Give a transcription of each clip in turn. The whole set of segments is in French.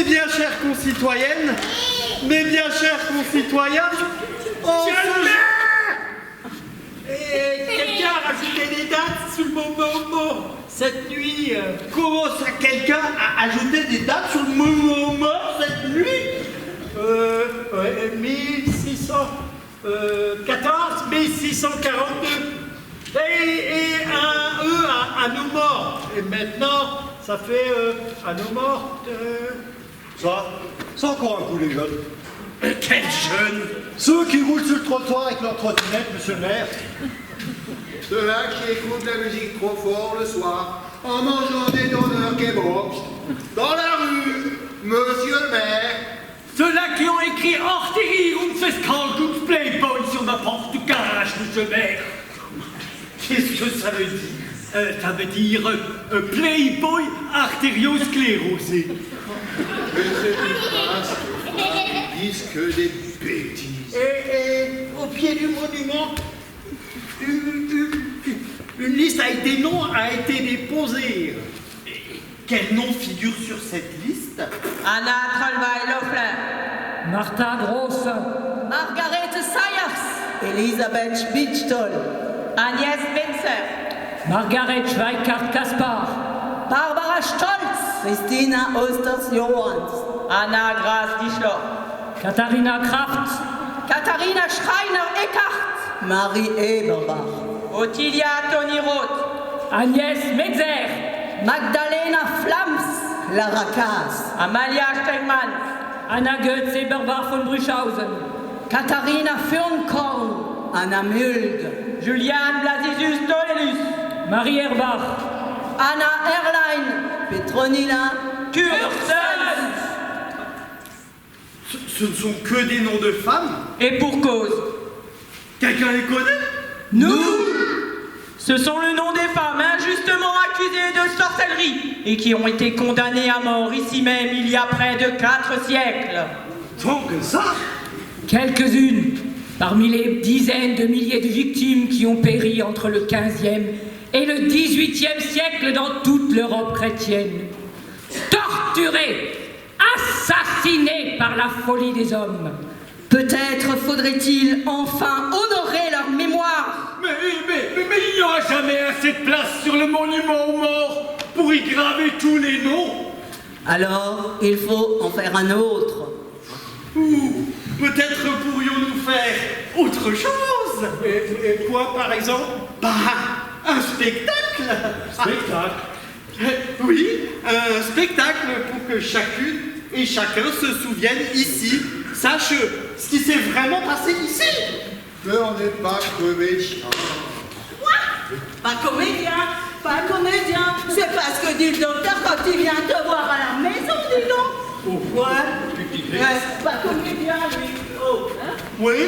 Mes bien chères concitoyennes, mes bien chers concitoyens, quelqu'un a rajouté des dates sous le mot cette nuit. Comment ça, quelqu'un a ajouté des dates sur le moment cette nuit? 1614, 1642. Et un E à nos morts. Et maintenant, ça fait à nos morts. Ça, c'est encore un coup, les jeunes. Quels jeunes? Ceux qui roulent sur le trottoir avec leur trottinette, monsieur le maire. Ceux-là qui écoutent la musique trop fort le soir, en mangeant des donneurs kebabs. Dans la rue, monsieur le maire. Ceux-là qui ont écrit Artillerie und Festkalgut Playboy sur ma porte du garage, monsieur le maire. Qu'est-ce que ça veut dire? Ça veut dire Playboy artériosclérosé. Mais c'est une phrase. Ils disent que des bêtises. Et au pied du monument, une liste a été déposée. Quel nom figure sur cette liste? Anna Trollweil-Loeffler, Martha Gross, Margaret Sayers, Elisabeth Bichtol, Agnès Winzer, Margaret Schweikart-Kaspar, Barbara Stolz, Christina Osters-Johans, Anna Gras-Dischler, Katharina Kraft, Katharina Schreiner-Eckart, Marie Eberbach, Ottilia Tony-Roth, Agnès Metzer, Magdalena Flams, Clara Kaas, Amalia Steinmann, Anna Goetz Eberbach von Brüchhausen, Katharina Fürnkorn, Anna Mulg, Juliane Blasius Dolelus, Marie Erbach, Anna Erlein, Petronila, Kursen. Ce ne sont que des noms de femmes? Et pour cause. Quelqu'un les connaît? Nous, ce sont le nom des femmes injustement accusées de sorcellerie et qui ont été condamnées à mort ici même il y a près de 4 siècles. Tant que ça? quelques-unes parmi les dizaines de milliers de victimes qui ont péri entre le XVe et le XVIIIe siècle dans toute l'Europe chrétienne. Torturées, assassinées par la folie des hommes. Peut-être faudrait-il enfin honorer leur mémoire. Mais il n'y aura jamais assez de place sur le monument aux morts pour y graver tous les noms. Alors, il faut en faire un autre. Ou peut-être pourrions-nous faire autre chose? Et quoi, par exemple? Bah, un spectacle. Spectacle. Oui, un spectacle pour que chacune et chacun se souvienne ici, sache ce qui s'est vraiment passé ici. Mais on n'est pas comédien. Pas comédien, pas comédien. C'est pas ce que dit le docteur quand il vient te voir à la maison, dis donc. Ouais, pas comédien, lui. Oh, hein? Oui,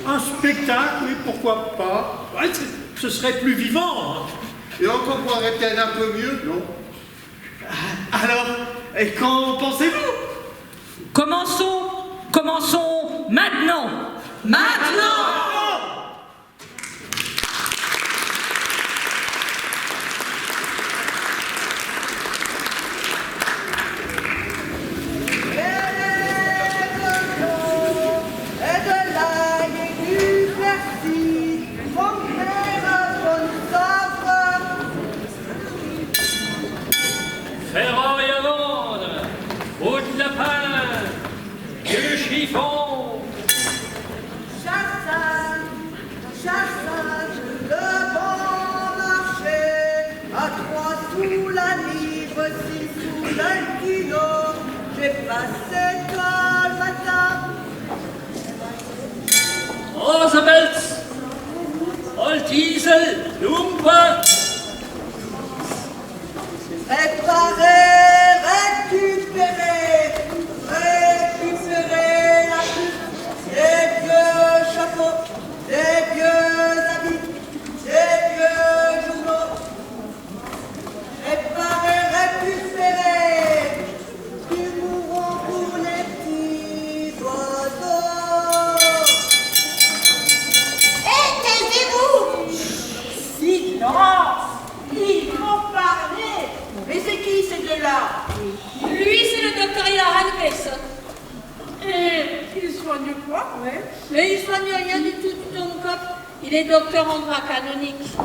un spectacle, oui, pourquoi pas. Ouais, ce serait plus vivant. Hein. Et on comprendrait peut-être un peu mieux, non? Alors, et qu'en pensez-vous? Commençons maintenant. Maintenant! Ferraille à vendre, haut de lapin, de chiffon. Chassage, le bon marché, à 3 sous la livre, 6 sous le kilo. J'ai passé tout le matin. Rosabelz, Oltiesel, Lumpe. Réparer, récupérer la coupe, des vieux chapeaux, des vieux habits, des vieux journaux. Réparer, récupérer du mouron pour les petits oiseaux. Taisez-vous! Silence! soigne quoi? Ouais. Mais il soigne rien du tout, ton cop. Il est docteur en droit canonique.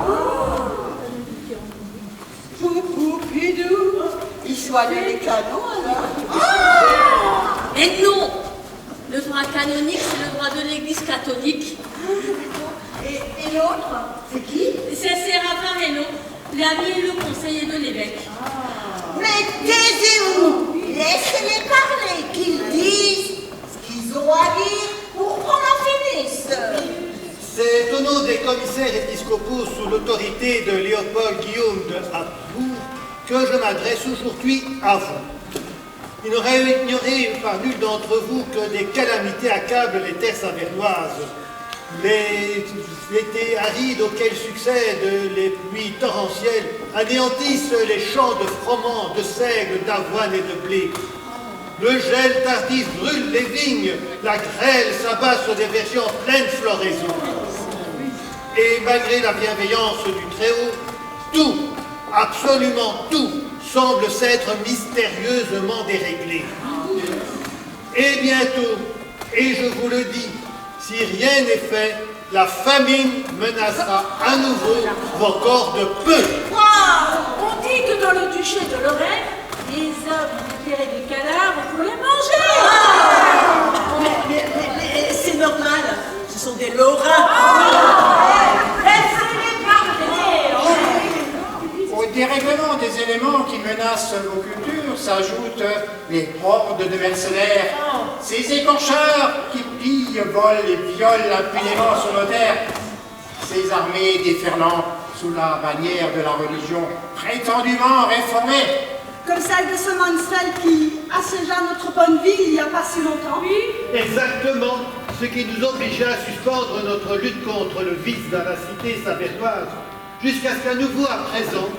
Coucou, Pidou. Il soigne les canons, alors. Et non! Le droit canonique, c'est le droit de l'Église catholique. Et l'autre, c'est qui? C'est Séraphin Reynaud, l'ami et le conseiller de l'évêque. Mais taisez-vous. Laissez-les parler, qu'ils disent ce qu'ils ont à dire pour qu'on en finisse. C'est au nom des commissaires épiscopaux sous l'autorité de Léopold Guillaume de Habsbourg que je m'adresse aujourd'hui à vous. Il n'aurait ignoré par nul d'entre vous que des calamités accablent les terres savernoises. Les étés arides auxquels succèdent les pluies torrentielles anéantissent les champs de froment, de seigle, d'avoine et de blé. Le gel tardif brûle les vignes, la grêle s'abat sur des vergers en pleine floraison. Et malgré la bienveillance du Très-Haut, tout, absolument tout, semble s'être mystérieusement déréglé. Et bientôt, et je vous le dis, si rien n'est fait, la famine menacera à nouveau encore de peu. On dit que dans le duché de Lorraine, les hommes libérés des cadavres pour les manger. Mais c'est normal, ce sont des Lorrains. Laissez-les parler. Au dérèglement des éléments qui menacent vos cultures s'ajoutent les hordes de mercenaires, ces écorcheurs qui pillent, volent et violent impunément sur nos terres, ces armées déferlant sous la bannière de la religion prétendument réformée. Comme celle de ce Mansell qui assiégea notre bonne ville il n'y a pas si longtemps. Oui. Exactement, ce qui nous obligeait à suspendre notre lutte contre le vice dans la cité savernoise, jusqu'à ce qu'à nouveau à présent,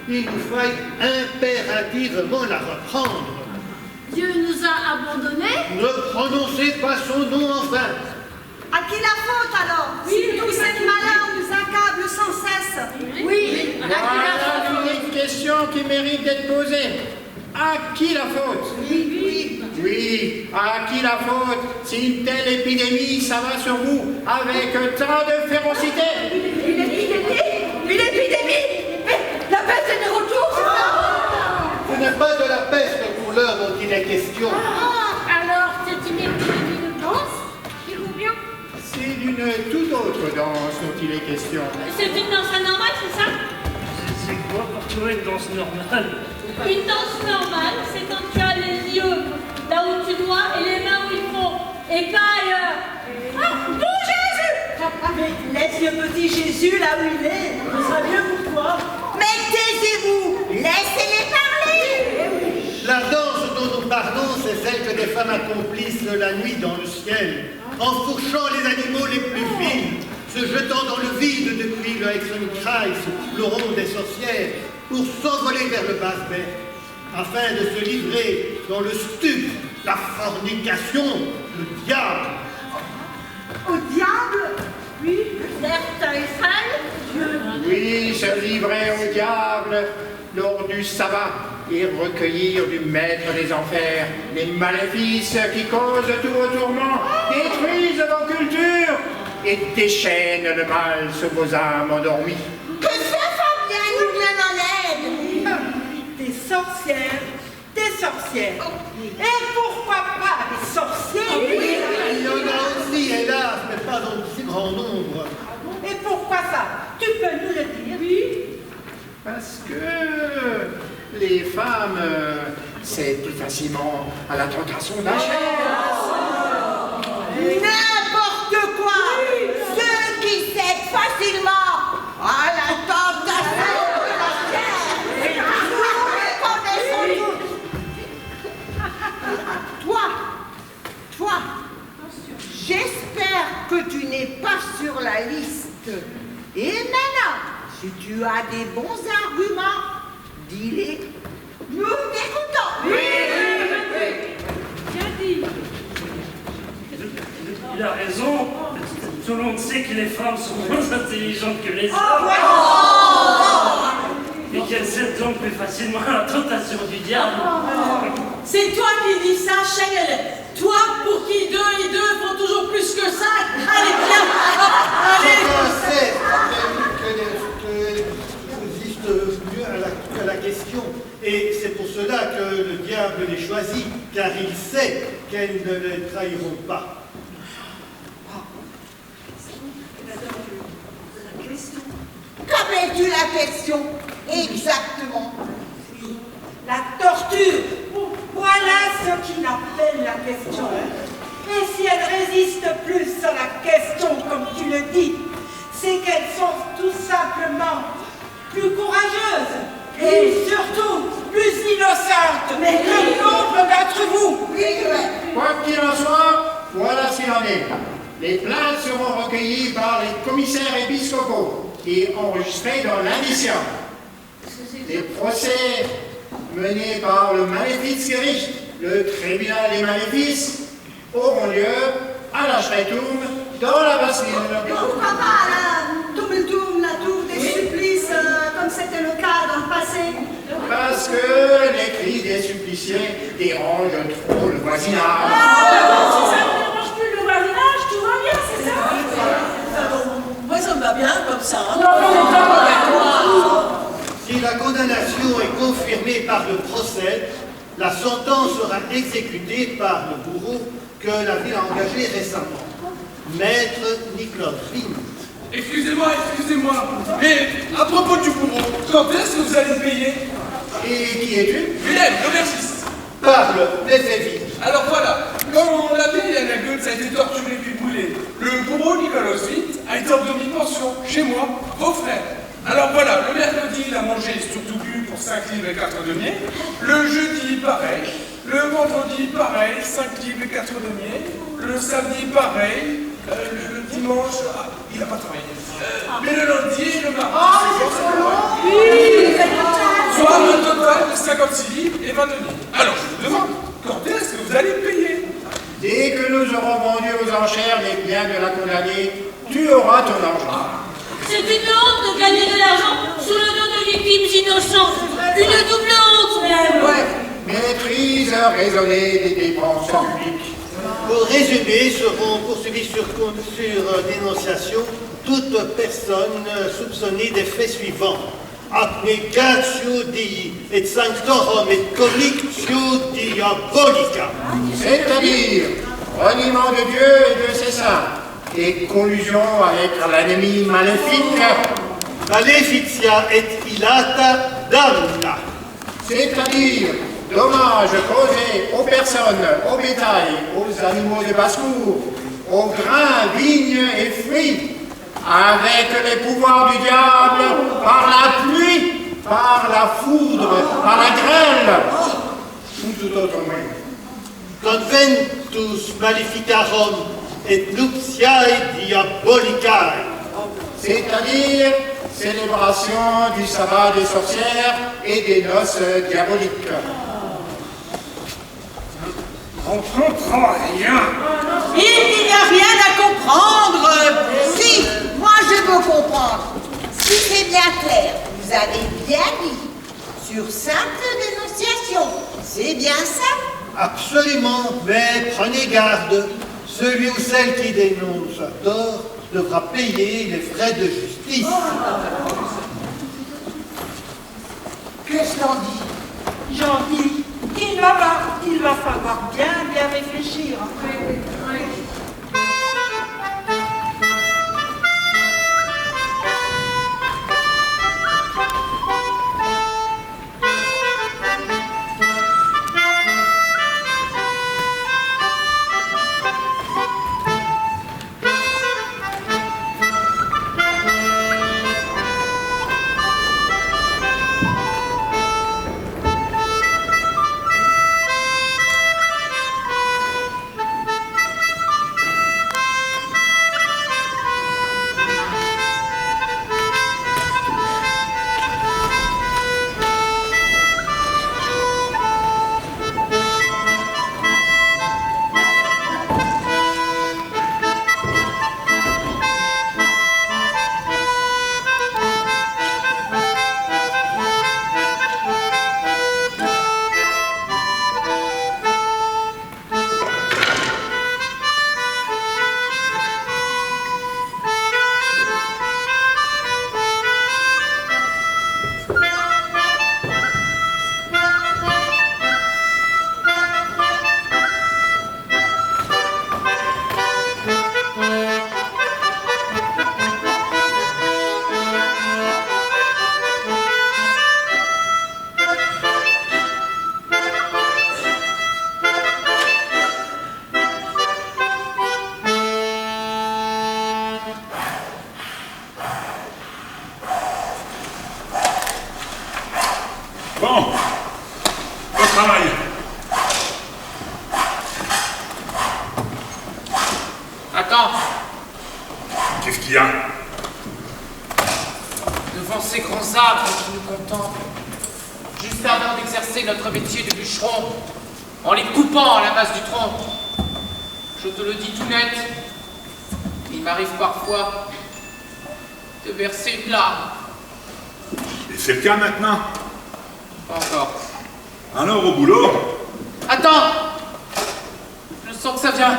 il nous faille impérativement la reprendre. Dieu nous a abandonnés. Ne prononcez pas son nom enfin. À qui la faute alors? Si tous ces malheurs nous accablent sans cesse. Oui. Voilà l'unique question qui mérite d'être posée. À qui la faute? Oui, à qui la faute si une telle épidémie s'abat sur vous avec tant de férocité? Une épidémie? Une épidémie? Mais la peste est de retour, c'est ça? Ce n'est pas de la peste pour l'heure dont il est question. Alors, c'est une épidémie de danse qui vous vient? C'est d'une toute autre danse dont il est question. C'est une danse anormale, c'est ça? C'est quoi pour toi une danse normale? Une danse normale, c'est quand tu as les yeux là où tu dois et les mains où il faut, et pas ailleurs. Ah, bon Jésus! Mais laisse le petit Jésus là où il est. On sait bien pourquoi. Mais taisez-vous! Laissez-les parler! La danse dont nous parlons, c'est celle que des femmes accomplissent la nuit dans le ciel, en fourchant les animaux les plus vils, se jetant dans le vide depuis le Hexenkreis, le rond des sorcières, pour s'envoler vers le Basberg, afin de se livrer dans le stupre, la fornication, le diable. Au diable? Oui, certains salles. Oui, se livrer au diable lors du sabbat et recueillir du maître des enfers les maléfices qui causent tous vos tourments, détruisent vos cultures et déchaînent le mal sur vos âmes endormies. Que ce Fabien nous vienne en aide! Des sorcières, des sorcières. Et pourquoi pas des sorciers? Il y en a aussi, hélas, mais pas dans si grand nombre. Et pourquoi ça? Tu peux nous le dire? Oui. Parce que les femmes cèdent plus facilement à la tentation de la chair. N'importe quoi! Ceux qui cèdent facilement à la tentation de la chair! Nous les connaissons tous! Toi, j'espère que tu n'es pas sur la liste. Et maintenant, si tu as des bons arguments, dis-les. Nous t'écoutons. Oui. Bien dit. Il a raison. Tout le monde sait que les femmes sont moins intelligentes que les hommes. Et qu'elles cèdent donc plus facilement à la tentation du diable. C'est toi qui dis ça, Chagalette. Toi, pour qui 2 et 2 font toujours plus que 5. Allez, viens. Chacun sait qu'elle existe mieux à la question. Et c'est pour cela que le diable les choisit, car il sait qu'elles ne les trahiront pas. Qu'appelles-tu la question exactement? La torture. Voilà ce qu'il appelle la question. Et si elle résiste plus à la question, comme tu le dis, c'est qu'elles sont tout simplement plus courageuses et surtout plus innocentes que nombre d'entre vous. Quoi qu'il en soit, voilà ce qu'il en est. Les plaintes seront recueillies par les commissaires épiscopaux et enregistrées dans l'indicium. Les procès menés par le Malefice-Gericht, le tribunal des maléfices, auront lieu à la Schreitoum, dans la Bastille. Pourquoi pas à la Tumultum, la tour des supplices, comme c'était le cas dans le passé? Parce que les cris des suppliciés dérangent trop le voisinage. Si ça ne dérange plus le voisinage, tout va bien, c'est ça? Moi, ça me va bien comme ça. Si la condamnation est confirmée par le procès, la sentence sera exécutée par le bourreau que la ville a engagé récemment, Maître Nicolas Vint. Excusez-moi, mais à propos du bourreau, quand est-ce que vous allez me payer? Et qui es-tu? Willem, l'aubergiste. Parle, mais fais vite. Alors voilà, quand l'abbé Anna Goetz a été torturé puis brûlé, le bourreau Nicolas Vint a été en demi-pension, chez moi, vos frères. Alors voilà, le mercredi, il a mangé surtout bu pour 5 livres et 4 deniers. Le jeudi, pareil. Le vendredi, pareil, 5 livres et 4 deniers. Le samedi, pareil. Le dimanche, il n'a pas travaillé. Mais le lundi et le mardi, soit un total de 56 livres et 20 deniers. Alors je vous demande, quand est-ce que vous allez payer? Dès que nous aurons vendu aux enchères les biens de la condamnée, tu auras ton argent. C'est une honte de gagner de l'argent sous le nom de victimes innocentes. Une double honte même. Maîtrise raisonnée des dépenses publiques. Pour résumer, seront poursuivis sur dénonciation toute personne soupçonnée des faits suivants. Abnegatio Dei et sanctorum et connictio diabolica. C'est-à-dire reniement de Dieu et de ses saints, et collusion avec l'ennemi maléfique. Maleficia et illata damna. C'est-à-dire dommages causés aux personnes, au bétail, aux animaux de basse-cour, aux grains, vignes et fruits, avec les pouvoirs du diable, par la pluie, par la foudre, par la grêle, ou tout autre moyen. Conventus maleficarum et nuptiae diabolicae. C'est-à-dire célébration du sabbat des sorcières et des noces diaboliques. On comprend rien. Il n'y a rien à comprendre. Si, moi je veux comprendre. Si c'est bien clair, vous avez bien dit, sur simple dénonciation, c'est bien ça? Absolument, mais prenez garde. Celui ou celle qui dénonce à tort devra payer les frais de justice. Qu'est-ce qu'on dit? J'en dis qu'il va falloir bien réfléchir. âpres qui nous contemplent, juste avant d'exercer notre métier de bûcheron, en les coupant à la base du tronc. Je te le dis tout net, il m'arrive parfois de verser une larme. Et c'est le cas maintenant? Pas encore. Alors au boulot? Attends! Je sens que ça vient.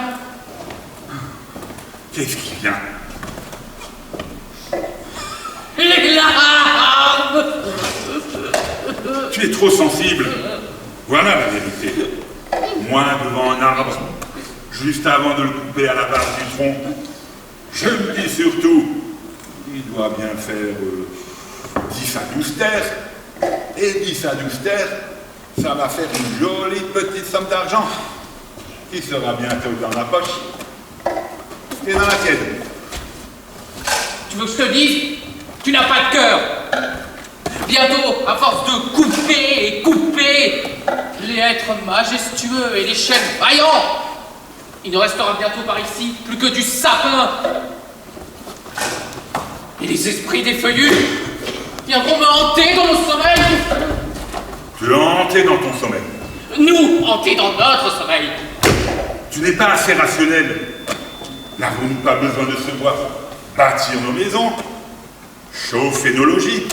Qu'est-ce qui vient? Les larmes! Tu es trop sensible. Voilà la vérité. Moi, devant un arbre, juste avant de le couper à la base du tronc, je me dis surtout, il doit bien faire 10 à 12 terres. Et 10 à 12 terres, ça va faire une jolie petite somme d'argent qui sera bientôt dans la poche et dans la tienne. Tu veux que je te dise? Tu n'as pas de cœur. Bientôt, à force de couper et couper les êtres majestueux et les chênes vaillants, il ne restera bientôt par ici plus que du sapin. Et les esprits des feuillus viendront me hanter dans mon sommeil. Tu es hanté dans ton sommeil. Nous, hantés dans notre sommeil. Tu n'es pas assez rationnel. N'avons-nous pas besoin de se voir bâtir nos maisons, chauffer nos logis,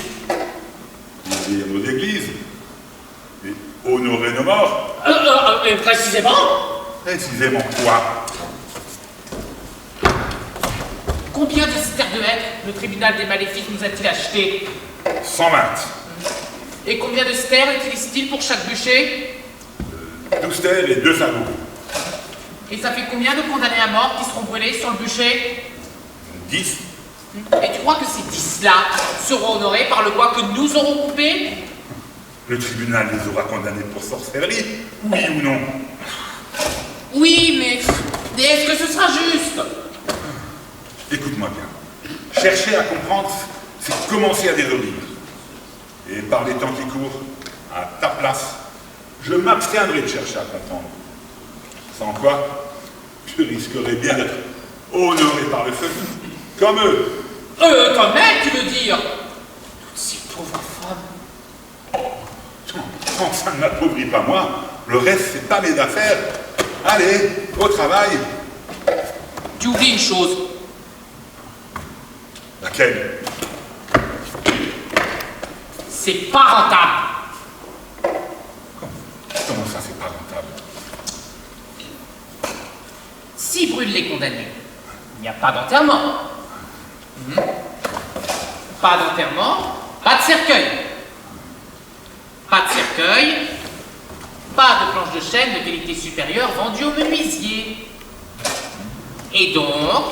ouvrir nos églises et honorer nos morts? Précisément? Précisément quoi? Combien de stères de hêtre le tribunal des maléfices nous a-t-il acheté? 120. Et combien de stères utilise-t-il pour chaque bûcher? 12 stères et 2 sabots. Et ça fait combien de condamnés à mort qui seront brûlés sur le bûcher? 10. Et tu crois que ces 10-là seront honorés par le bois que nous aurons coupé? Le tribunal les aura condamnés pour sorcellerie, oui ou non? Oui, mais est-ce que ce sera juste? Écoute-moi bien. Chercher à comprendre, c'est commencer à désobéir. Et par les temps qui courent, à ta place, je m'abstiendrai de chercher à comprendre. Sans quoi, tu risquerais bien d'être honoré par le feu, comme eux. Comme elle, tu veux dire? Toutes ces pauvres femmes. Quand ça ne m'appauvrit pas moi, le reste, c'est pas mes affaires. Allez, au travail. Tu oublies une chose. Laquelle? C'est pas rentable. Comment ça, c'est pas rentable? Si brûlent les condamnés, il n'y a pas d'enterrement. Pas d'enterrement, pas de cercueil. Pas de cercueil, pas de planche de chêne de qualité supérieure vendue au menuisier. Et donc,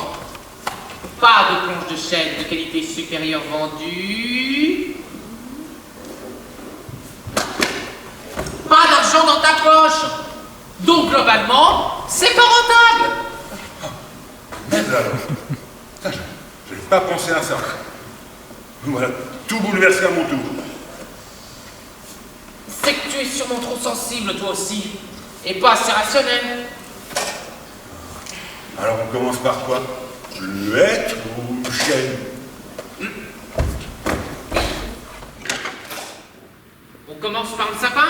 pas de planche de chêne de qualité supérieure vendue. Pas d'argent dans ta poche. Donc, globalement, c'est pas rentable. Merde alors. Je n'ai pas pensé à ça. Voilà, tout bouleversé à mon tour. C'est que tu es sûrement trop sensible, toi aussi. Et pas assez rationnel. Alors on commence par quoi? Le hêtre ou le chêne? On commence par le sapin?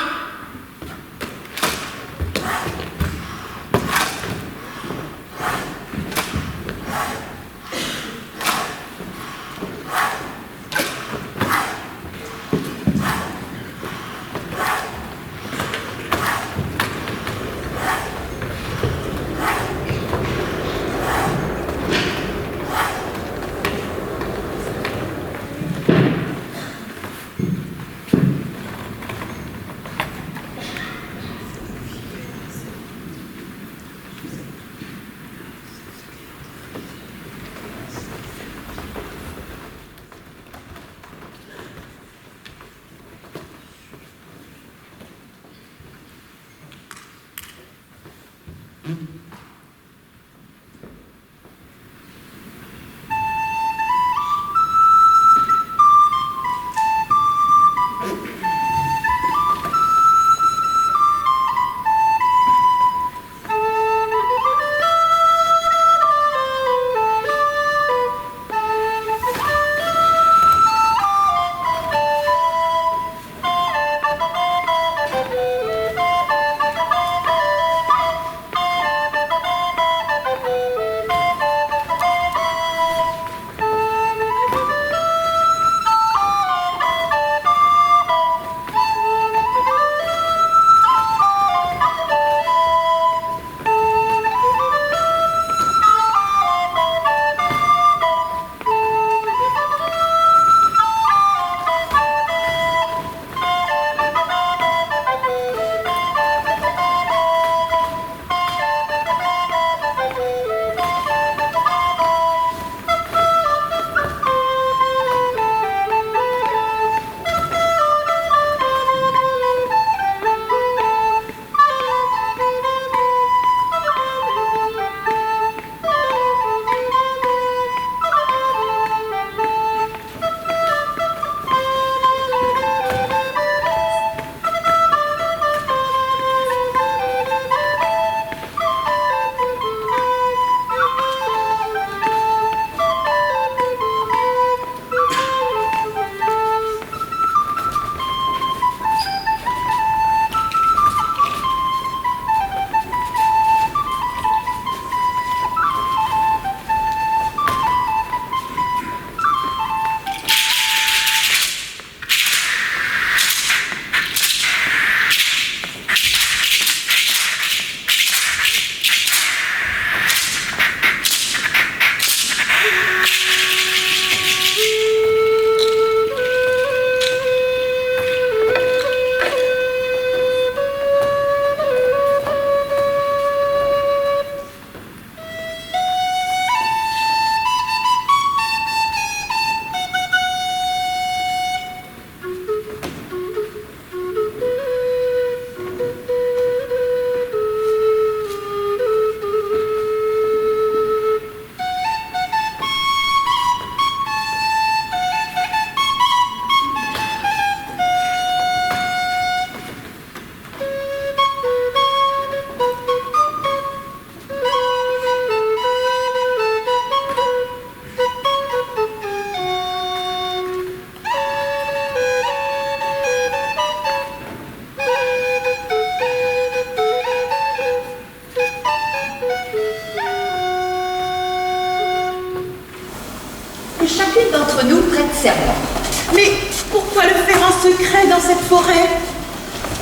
chacune d'entre nous prête serment. Mais pourquoi le faire en secret dans cette forêt?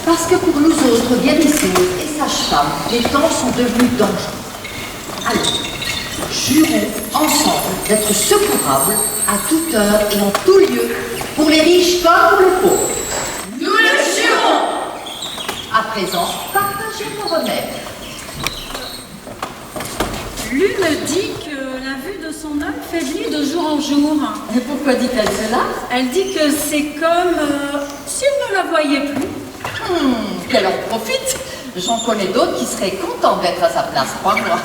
Parce que pour nous autres guérisseuses et sages-femmes, les temps sont devenus dangereux. Alors, jurons ensemble d'être secourables à toute heure et en tout lieu, pour les riches comme pour les pauvres. Nous le jurons. À présent, partagez vos remèdes. L'une dit que la vue de son homme faiblit de jour en jour. Et pourquoi dit-elle cela? Elle dit que c'est comme s'il ne la voyait plus. Qu'elle en profite. J'en connais d'autres qui seraient contents d'être à sa place, crois-moi.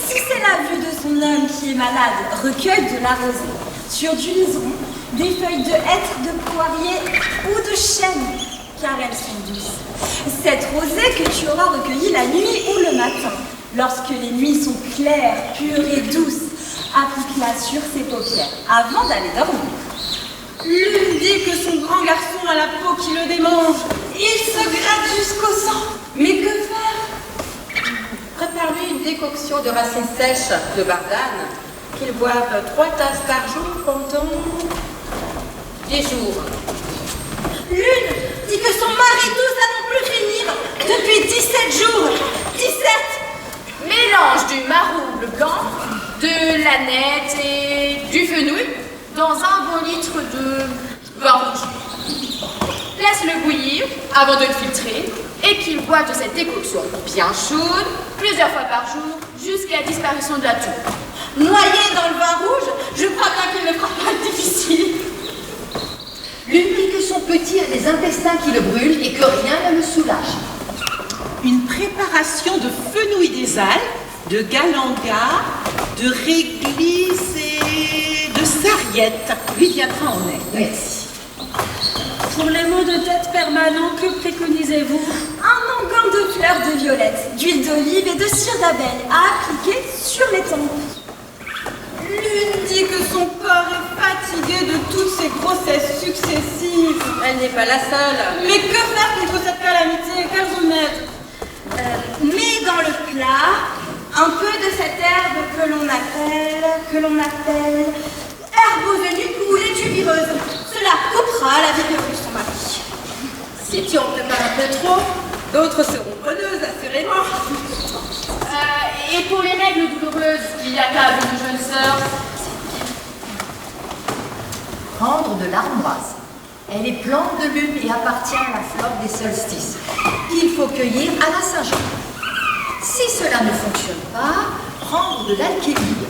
Si c'est la vue de son homme qui est malade, recueille de la rosée sur du liseron, des feuilles de hêtre, de poirier ou de chêne, car elles sont douces. Cette rosée que tu auras recueillie la nuit ou le matin, lorsque les nuits sont claires, pures et douces, applique-la sur ses paupières avant d'aller dormir. L'une dit que son grand garçon a la peau qui le démange. Il se gratte jusqu'au sang. Mais que faire? Prépare-lui une décoction de racines sèches de bardane, qu'il boive 3 tasses par jour pendant 10 jours. L'une dit que son mari n'ose non plus finir depuis 17 jours. 17. Mélange du marron blanc, de l'aneth et du fenouil dans un bon litre de vin rouge. Laisse-le bouillir avant de le filtrer et qu'il boive de cette décoction bien chaude plusieurs fois par jour jusqu'à la disparition de la toux. Noyé dans le vin rouge, je crois bien qu'il ne fera pas difficile. L'une dit que son petit a des intestins qui le brûlent et que rien ne le soulage. Une préparation de fenouil des Alpes, de galanga, de réglisse et de sarriette lui viendra en aide. Merci. Pour les maux de tête permanents, que préconisez-vous? Un onguent de fleurs de violette, d'huile d'olive et de cire d'abeille à appliquer sur les tempes. L'une dit que son corps est fatigué de toutes ces grossesses successives. Elle n'est pas la seule. Mais que faire contre cette calamité? Quels remèdes? Mets dans le plat un peu de cette herbe que l'on appelle herbosenuque ou létubireuse. Cela coupera la vigueur de son mari. Si tu en prépares un peu trop, d'autres seront preneuses, assurément. Et pour les règles douloureuses qui accablent nos jeunes sœurs, prendre de l'armoise. Elle est plante de lune et appartient à la flore des solstices, qu'il faut cueillir à la Saint-Jean. Si cela ne fonctionne pas, prendre de l'alchémie,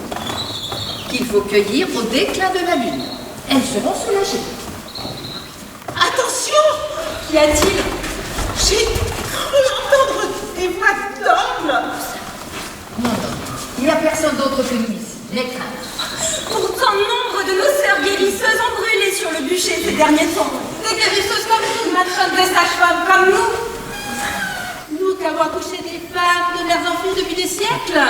qu'il faut cueillir au déclin de la lune. Elles seront soulagées. Attention! Qu'y a-t-il? J'ai cru entendre des voix d'hommes. Non, il n'y a personne d'autre que nous ici. Les craintes. Pourtant, nombre de nos sœurs guérisseuses ont brûlé sur le bûcher ces derniers temps. Des guérisseuses comme nous, matrones, des sages-femmes comme nous. Nous qui avons accouché des femmes, de leurs enfants depuis des siècles.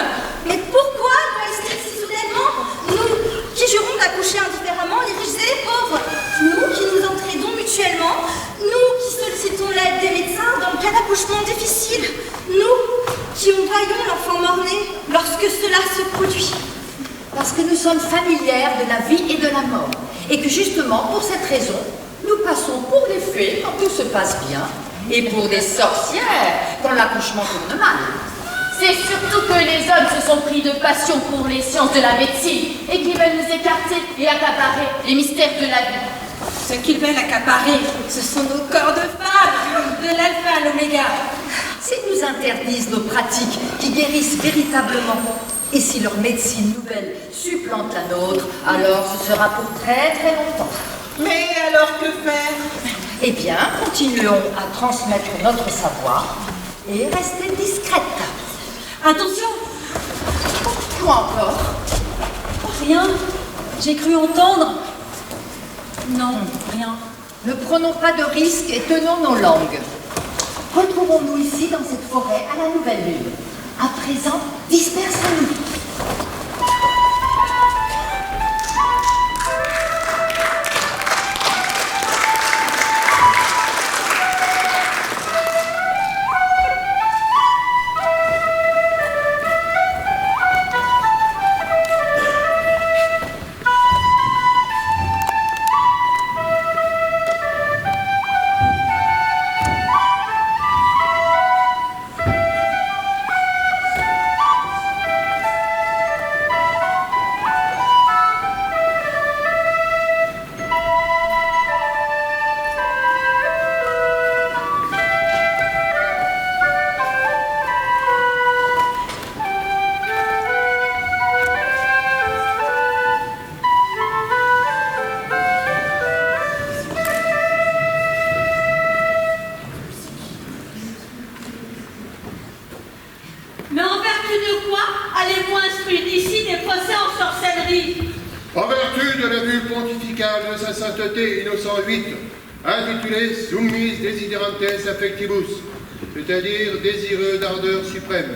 Mais pourquoi est-ce si soudainement? Nous qui jurons d'accoucher indifféremment les riches et les pauvres. Nous qui nous entraidons mutuellement. Nous qui sollicitons l'aide des médecins dans le cas d'accouchement difficile. Nous qui envoyons l'enfant mort-né lorsque cela se produit. Parce que nous sommes familières de la vie et de la mort. Et que justement, pour cette raison, nous passons pour des fées quand tout se passe bien, et pour des sorcières quand l'accouchement tourne mal. c'est surtout que les hommes se sont pris de passion pour les sciences de la médecine et qui veulent nous écarter et accaparer les mystères de la vie. Ce qu'ils veulent accaparer, ce sont nos corps de femmes, de l'alpha à l'oméga. S'ils nous interdisent nos pratiques qui guérissent véritablement, et si leur médecine nouvelle supplante la nôtre, alors ce sera pour très très longtemps. Mais alors que faire? Eh bien, continuons à transmettre notre savoir et rester discrètes. Attention! Quoi encore? Rien. J'ai cru entendre. Non, rien. Ne prenons pas de risques et tenons nos langues. Retrouvons-nous ici dans cette forêt à la nouvelle lune. À présent, dispersons-nous. vertu de quoi allez-vous instruire ici des procès en sorcellerie? En vertu de la bulle pontificale de sa sainteté Innocent VIII, intitulée Summis Desiderantes Affectivus, c'est-à-dire désireux d'ardeur suprême,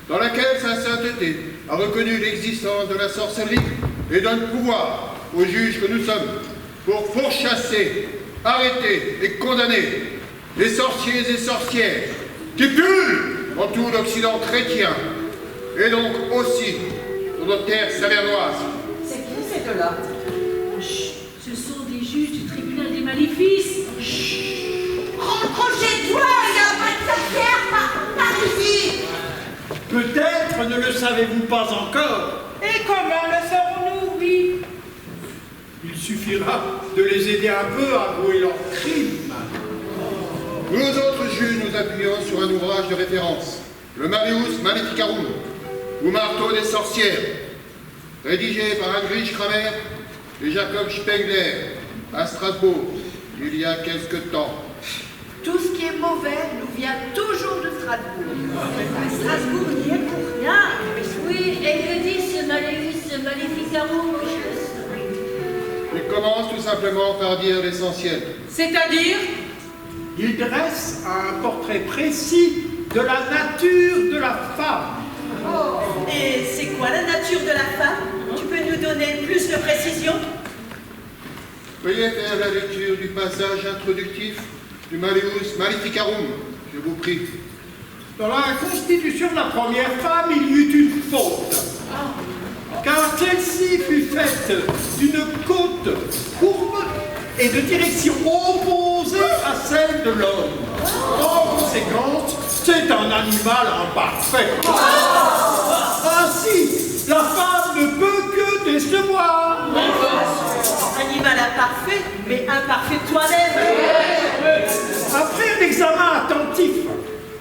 dans laquelle sa sainteté a reconnu l'existence de la sorcellerie et donne pouvoir aux juges que nous sommes pour pourchasser, arrêter et condamner les sorciers et sorcières qui pullulent dans tout l'Occident chrétien et donc aussi sur notre terre savernoise. C'est qui ces deux-là? Ce sont des juges du tribunal des maléfices. Raccrochez-toi, il y a pas de sorcière par ici. Peut-être ne le savez-vous pas encore. Et comment le saurons-nous, oui? Il suffira de les aider un peu à avouer leurs crimes. Nous autres juges nous appuyons sur un ouvrage de référence, le Marius Maleficarum, ou Marteau des sorcières, rédigé par Heinrich Kramer et Jacob Spengler à Strasbourg, il y a quelque temps. Tout ce qui est mauvais nous vient toujours de Strasbourg. Strasbourg n'y est pour rien. Oui, et que dit ce Maleficarum? Il commence tout simplement par dire l'essentiel. C'est-à-dire? Il dresse un portrait précis de la nature de la femme. Oh. Et c'est quoi la nature de la femme? Tu peux nous donner plus de précision? Veuillez faire la lecture du passage introductif du Marius Maleficarum, je vous prie. Dans la constitution de la première femme, il y eut une faute. Car celle-ci fut faite d'une côte courbe et de direction opposée à celle de l'homme. En conséquence, c'est un animal imparfait. Ainsi, la femme ne peut que décevoir. Animal imparfait, mais imparfait toi-même. Après un examen attentif,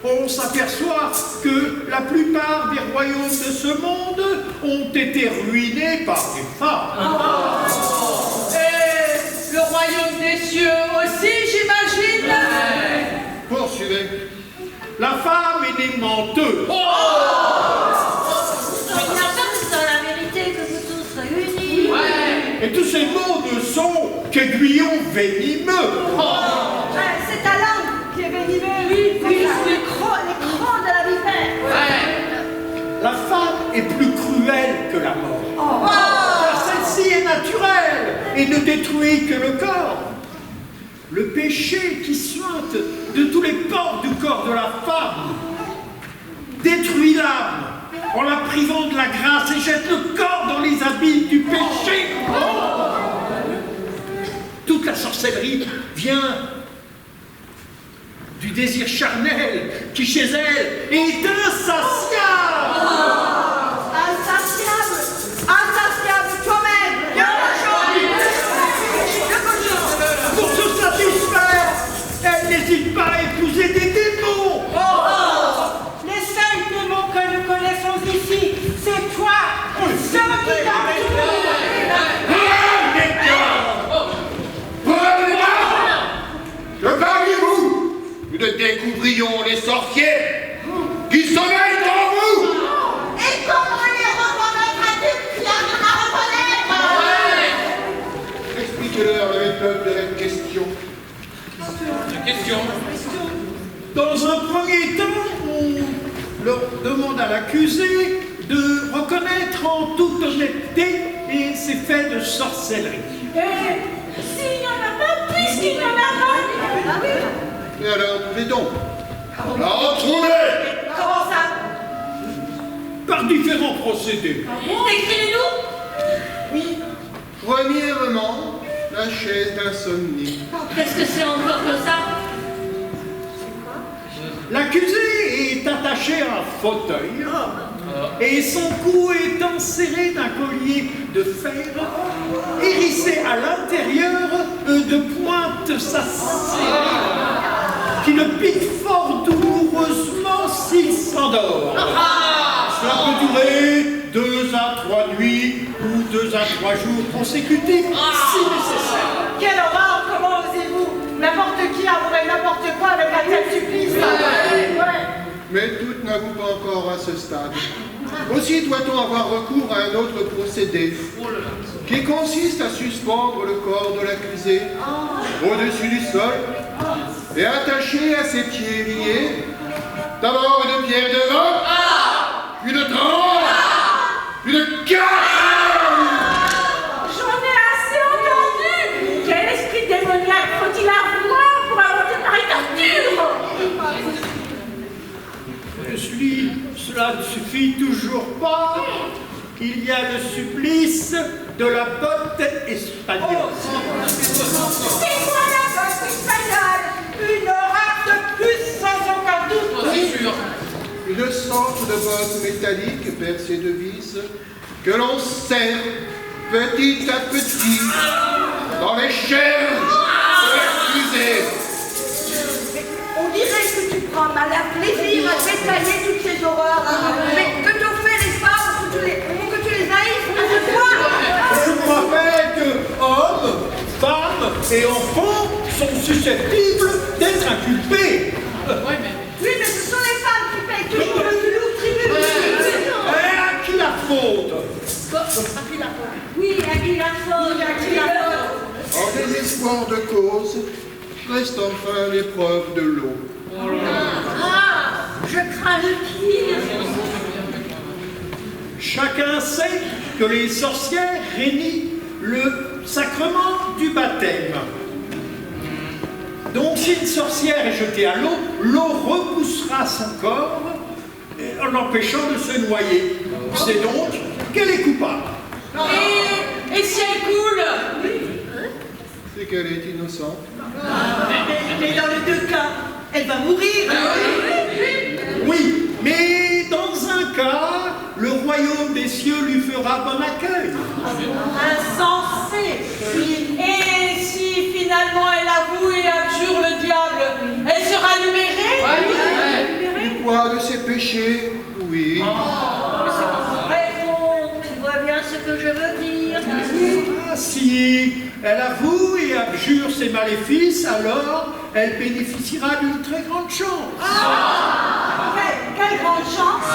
on s'aperçoit que la plupart des royaumes de ce monde ont été ruinés par des femmes. Et le royaume des cieux aussi, j'imagine? Poursuivez. La femme est née menteuse. Il n'y a pas que dans la vérité que vous tous réunis. Et tous ces mots ne sont qu'aiguillons venimeux. C'est ta langue qui est venimeux. Oui, l'écran de la vipère. La femme est plus cruelle que la mort. Car celle-ci est naturelle et ne détruit que le corps. Le péché qui suinte de tous les pores du corps de la femme détruit l'âme en la privant de la grâce et jette le corps dans les abîmes du péché. Toute la sorcellerie vient du désir charnel qui, chez elle, est insatiable. Insatiable toi-même. Pour se satisfaire, elle n'hésite pas à épouser des démons. Les seuls démons que nous connaissons ici, c'est toi, ceux qui Que parliez-vous? Nous découvrions les sorciers qui sommeillent en vous. Et comment les reconnaître à-t-il qui arrive à reconnaître? Expliquez-leur la méthode de la question. Dans un premier temps, on leur demande à l'accusé de reconnaître en toute honnêteté ses faits de sorcellerie. Et s'il n'y en a pas, puisqu'il n'y en a pas. Et alors, trouvez donc. Alors, trouvez. Comment ça? Par différents procédés. Décrivez-nous. Oui. Premièrement, la chaise d'insomnie. Qu'est-ce que c'est encore que ça? L'accusé est attaché à un fauteuil et son cou est enserré d'un collier de fer hérissé à l'intérieur de pointes acérées qui le piquent fort douloureusement s'il s'endort. Cela peut durer 2 à 3 nuits ou 2 à 3 jours consécutifs si nécessaire. Quelle horreur, comment osez-vous? N'importe qui avouerait n'importe quoi avec un tel supplice. Mais toute n'avons pas encore à ce stade. Aussi doit-on avoir recours à un autre procédé, qui consiste à suspendre le corps de l'accusé au-dessus du sol et attacher à ses pieds liés d'abord une pierre de 20, puis de 30, puis de 40. J'en ai assez entendu. Quel esprit démoniaque faut-il avoir pour inventer pareille torture? Julie, cela ne suffit toujours pas. Il y a le supplice de la botte espagnole. C'est quoi la botte espagnole? Une oracle de plus sans aucun doute. C'est sûr. Une sorte de botte métallique percée de vis que l'on serre petit à petit dans les chairs de l'accusé. On dirait que tu prends malin plaisir à détailler toutes ces horreurs. Mais que t'ont fait les femmes pour que tu les haïsses de toi? Je vous rappelle que hommes, femmes et enfants sont susceptibles d'être inculpés. Oui, mais ce sont les femmes qui payent toujours le plus lourd tribut. Et à qui la faute? À qui la faute? Oui, à qui la faute? À qui la faute? En désespoir de cause, reste enfin l'épreuve de l'eau. Je crains le pire. Chacun sait que les sorcières rénient le sacrement du baptême. Donc si une sorcière est jetée à l'eau, l'eau repoussera son corps en l'empêchant de se noyer. C'est donc qu'elle est coupable. Et si elle coule? C'est qu'elle est innocente. Mais dans les deux cas, elle va mourir. Oui, mais dans un cas, le royaume des cieux lui fera bon accueil. Insensé. Et si finalement elle avoue et abjure le diable, elle sera libérée? Du poids de ses péchés, oui. Réponds, tu vois bien ce que je veux dire. Ah, si elle avoue et abjure ses maléfices, alors elle bénéficiera d'une très grande chance. Quelle grande chance!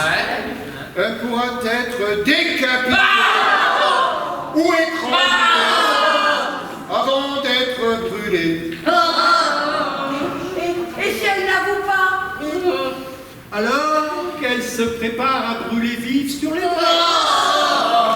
Elle pourra être décapitée ou écrasée avant d'être brûlée. Et si elle n'avoue pas? Alors qu'elle se prépare à brûler vive sur les bras.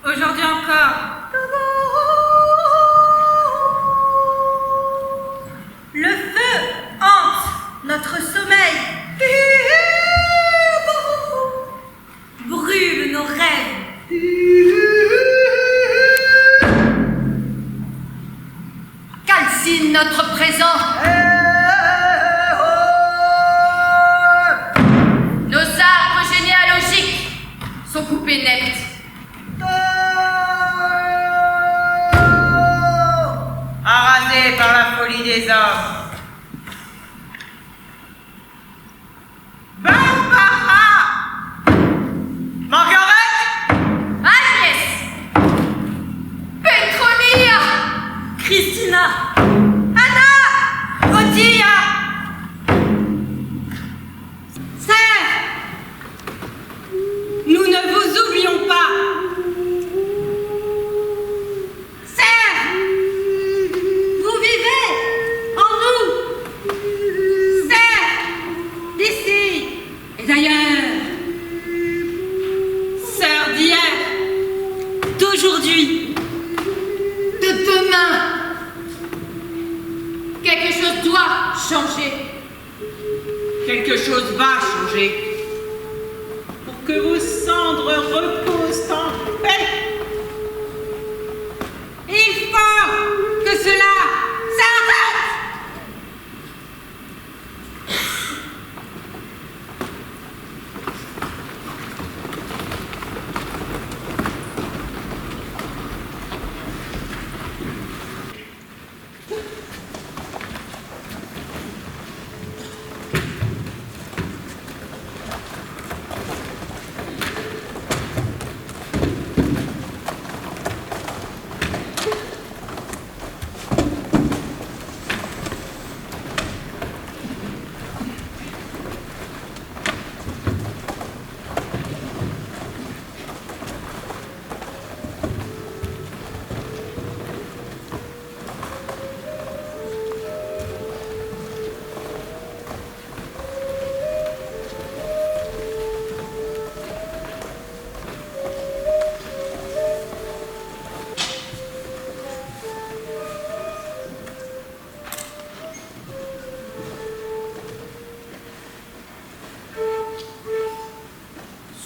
Aujourd'hui encore, Le feu hante notre sommeil. Brûle nos rêves. Calcine notre présent. Nos arbres généalogiques sont coupés net. arasé par la folie des hommes. Barbara! Margaret! Agnès! Petronia! Christina! Anna! Odia! Serre! chose va changer. Pour que vos cendres reposent en paix. Il faut que cela s'arrête.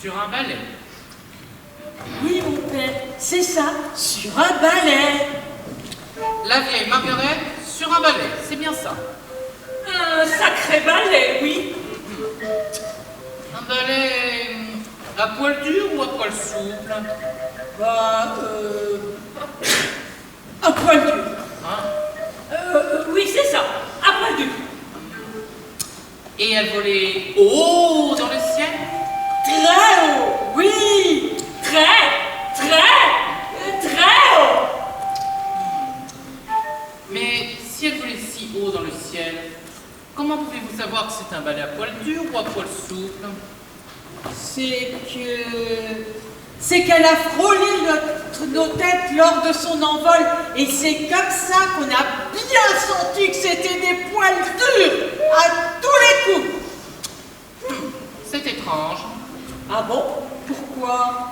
Sur un balai. Oui, mon père, c'est ça, sur un balai. La vieille Margaret sur un balai, c'est bien ça. Un sacré balai, oui. Un balai à poil dur ou à poil souple? Bah, à poil dur. Oui, c'est ça, à poil dur. Et elle volait haut dans le ciel? Très haut, oui. Très haut. Mais si elle volait si haut dans le ciel, comment pouvez-vous savoir que c'est un balai à poil dur ou à poil souple? C'est qu'elle a frôlé nos têtes lors de son envol, et c'est comme ça qu'on a bien senti que c'était des poils durs à tous les coups. C'est étrange. Ah bon? Pourquoi?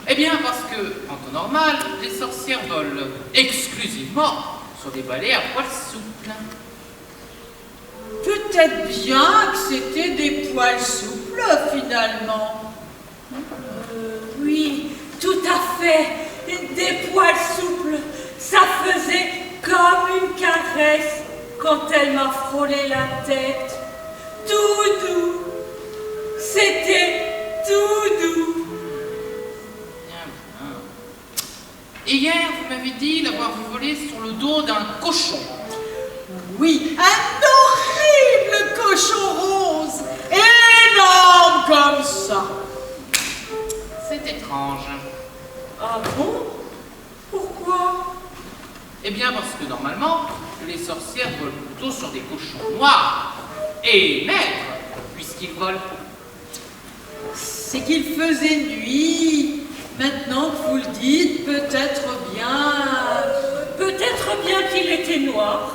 Eh bien parce que, en temps normal, les sorcières volent exclusivement sur des balais à poil souple. Peut-être bien que c'était des poils souples, finalement. Oui, tout à fait. Des poils souples. Ça faisait comme une caresse quand elle m'a frôlé la tête. Tout doux. C'était tout doux. Bien. Et hier, vous m'avez dit l'avoir vu voler sur le dos d'un cochon. Oui, un horrible cochon rose, énorme comme ça. C'est étrange. Ah bon? Pourquoi? Eh bien parce que normalement, les sorcières volent plutôt sur des cochons noirs et maigres, puisqu'ils volent. C'est qu'il faisait nuit. Maintenant que vous le dites, peut-être bien qu'il était noir.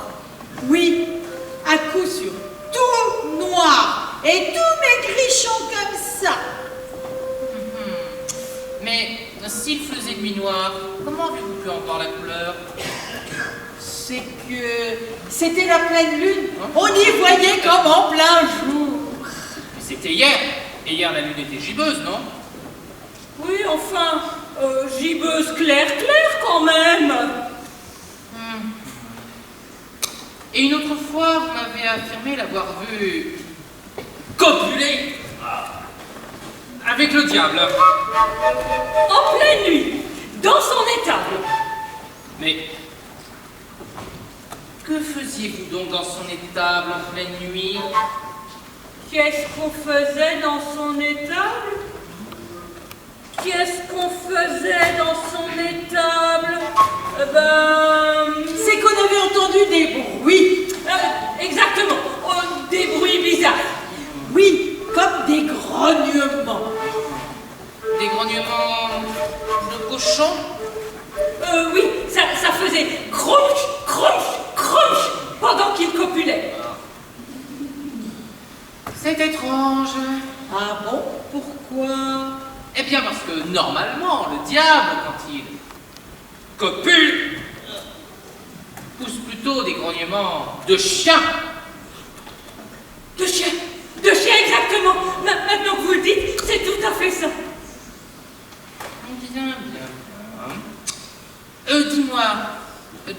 Oui, à coup sûr, tout noir et tout maigrichon comme ça. Mais s'il faisait nuit noire, comment avez-vous pu en voir la couleur? C'est que c'était la pleine lune. On y voyait comme en plein jour. Mais c'était hier. Et hier, la lune était gibbeuse, non? Oui, enfin, gibbeuse claire quand même. Et une autre fois, vous m'avez affirmé l'avoir vue copuler avec le diable. En pleine nuit, dans son étable. Mais que faisiez-vous donc dans son étable en pleine nuit? Qu'est-ce qu'on faisait dans son étable? Qu'est-ce qu'on faisait dans son étable? C'est qu'on avait entendu des bruits. Exactement, des bruits bizarres. Oui, comme des grognements. Des grognements de cochon? Oui, ça faisait crunch, crunch, crunch pendant qu'il copulait. C'est étrange. Ah bon? Pourquoi? Eh bien parce que normalement, le diable, quand il copule, pousse plutôt des grognements de chien. De chien? De de chien, exactement. Maintenant que vous le dites, c'est tout à fait ça. Bien, bien. Dis-moi,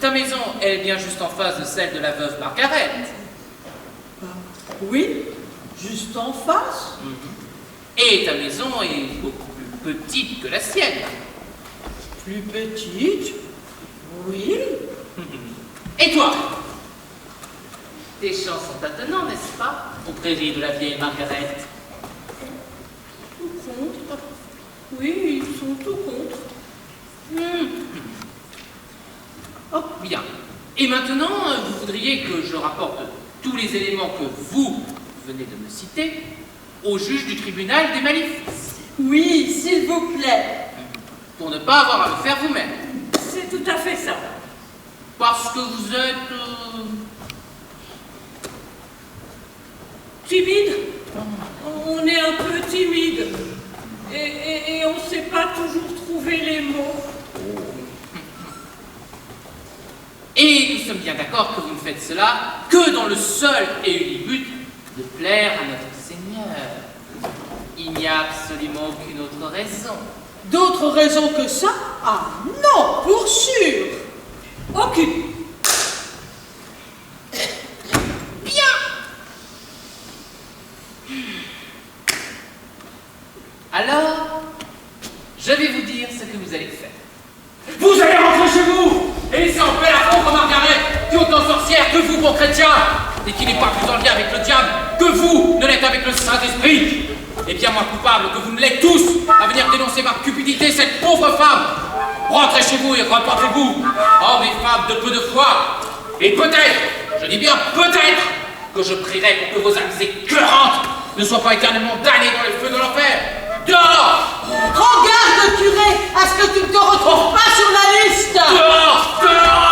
ta maison, elle est bien juste en face de celle de la veuve Margaret? Oui, juste en face. Et ta maison est beaucoup plus petite que la sienne. Plus petite? Oui. Et toi? Tes champs sont attenants, n'est-ce pas, aux prairies de la vieille Margaret? Tout contre. Oui, ils sont tout contre. Oh, bien. Et maintenant, vous voudriez que je rapporte tous les éléments que vous venez de me citer au juge du tribunal des maléfices? Oui, s'il vous plaît. Pour ne pas avoir à le faire vous-même. C'est tout à fait ça. Parce que vous êtes... Timide. On est un peu timide. Et on ne sait pas toujours trouver les mots. Et nous sommes bien d'accord que vous ne faites cela que dans le seul et unique but de plaire à notre Seigneur. Il n'y a absolument aucune autre raison. D'autres raisons que ça? Ah non, pour sûr. Aucune. Bien. Alors, je vais vous dire ce que vous allez faire. Vous allez rentrer chez vous et laisser en paix la pauvre Margaret, qui est autant sorcière que vous, bon chrétien, et qui n'est pas plus en lien avec le diable que vous ne l'êtes avec le Saint-Esprit. Et bien moins coupable que vous ne l'êtes tous à venir dénoncer par cupidité cette pauvre femme. Rentrez chez vous et reportez-vous, hommes et femmes de peu de foi. Et peut-être, je dis bien peut-être, que je prierai pour que vos âmes écœurantes ne soient pas éternellement damnées dans les feux de l'enfer. Dehors! Prends garde, curé, à ce que tu ne te retrouves pas sur la liste. Dehors! Dehors!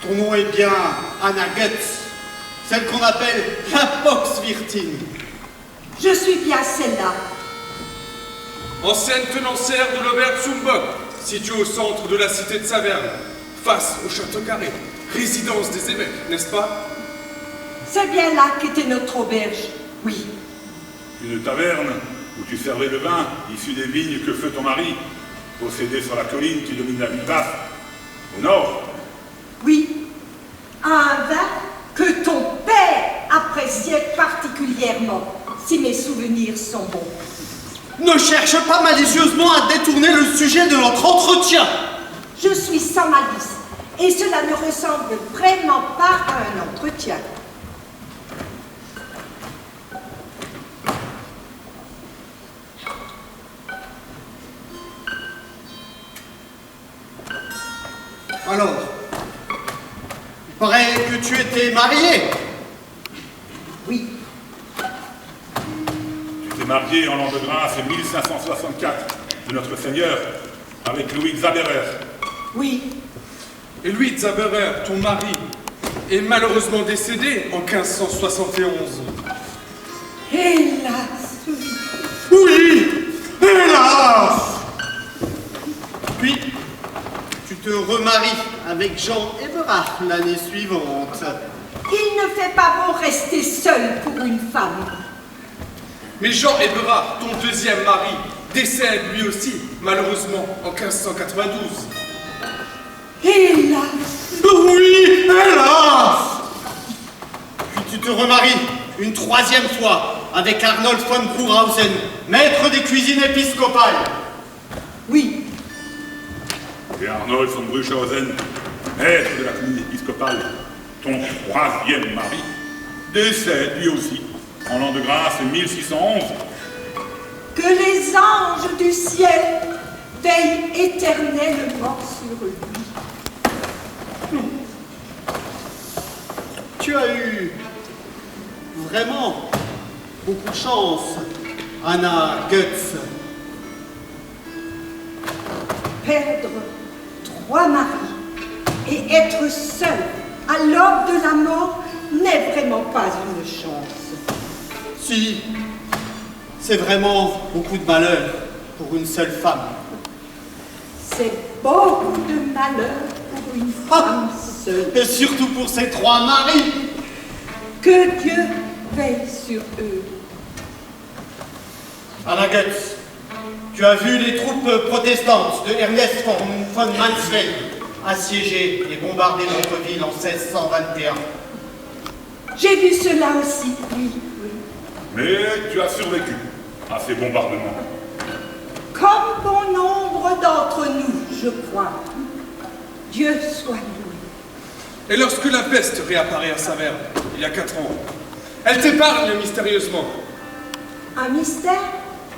Ton nom est bien Anna Götz, celle qu'on appelle la Poxvirtine. Je suis bien celle-là. Ancienne tenancière de l'auberge Sumbock, située au centre de la cité de Saverne, face au château carré, résidence des évêques, n'est-ce pas? C'est bien là qu'était notre auberge, oui. Une taverne où tu servais le vin issu des vignes que feu ton mari, possédé sur la colline qui domine la ville basse, au nord. Oui, un vin que ton père appréciait particulièrement, si mes souvenirs sont bons. Ne cherche pas malicieusement à détourner le sujet de notre entretien. Je suis sans malice, et cela ne ressemble vraiment pas à un entretien. Alors, il paraît que tu étais marié. Oui. Tu t'es marié en l'an de grâce 1564 de notre Seigneur avec Louis Xaberer. Oui. Et Louis Zauberer, ton mari, est malheureusement décédé en 1571. Hélas! Oui! Hélas! Puis, tu te remaries avec Jean Eberhard l'année suivante. Il ne fait pas bon rester seul pour une femme. Mais Jean Eberhard, ton deuxième mari, décède lui aussi, malheureusement, en 1592. Hélas! Oui, hélas! Puis tu te remaries une troisième fois avec Arnold von Bruhausen, maître des cuisines épiscopales. Oui. Et Arnold von Bruchhausen, maître de la cuisine épiscopale, ton troisième mari, décède lui aussi, en l'an de grâce 1611. Que les anges du ciel veillent éternellement sur lui. Tu as eu vraiment beaucoup de chance, Anna Goetz. Perdre 3 maris et être seul à l'aube de la mort n'est vraiment pas une chance. Si, c'est vraiment beaucoup de malheur pour une seule femme. C'est beaucoup de malheur pour une femme seule. Et surtout pour ses 3 maris. Que Dieu veille sur eux. Anna Goetz, tu as vu les troupes protestantes de Ernest von Mansfeld assiéger et bombarder notre ville en 1621. J'ai vu cela aussi, oui. Mais tu as survécu à ces bombardements. Comme bon nombre d'entre nous, je crois. Dieu soit loué. Et lorsque la peste réapparaît à Saverne, il y a 4 ans, elle t'épargne mystérieusement. Un mystère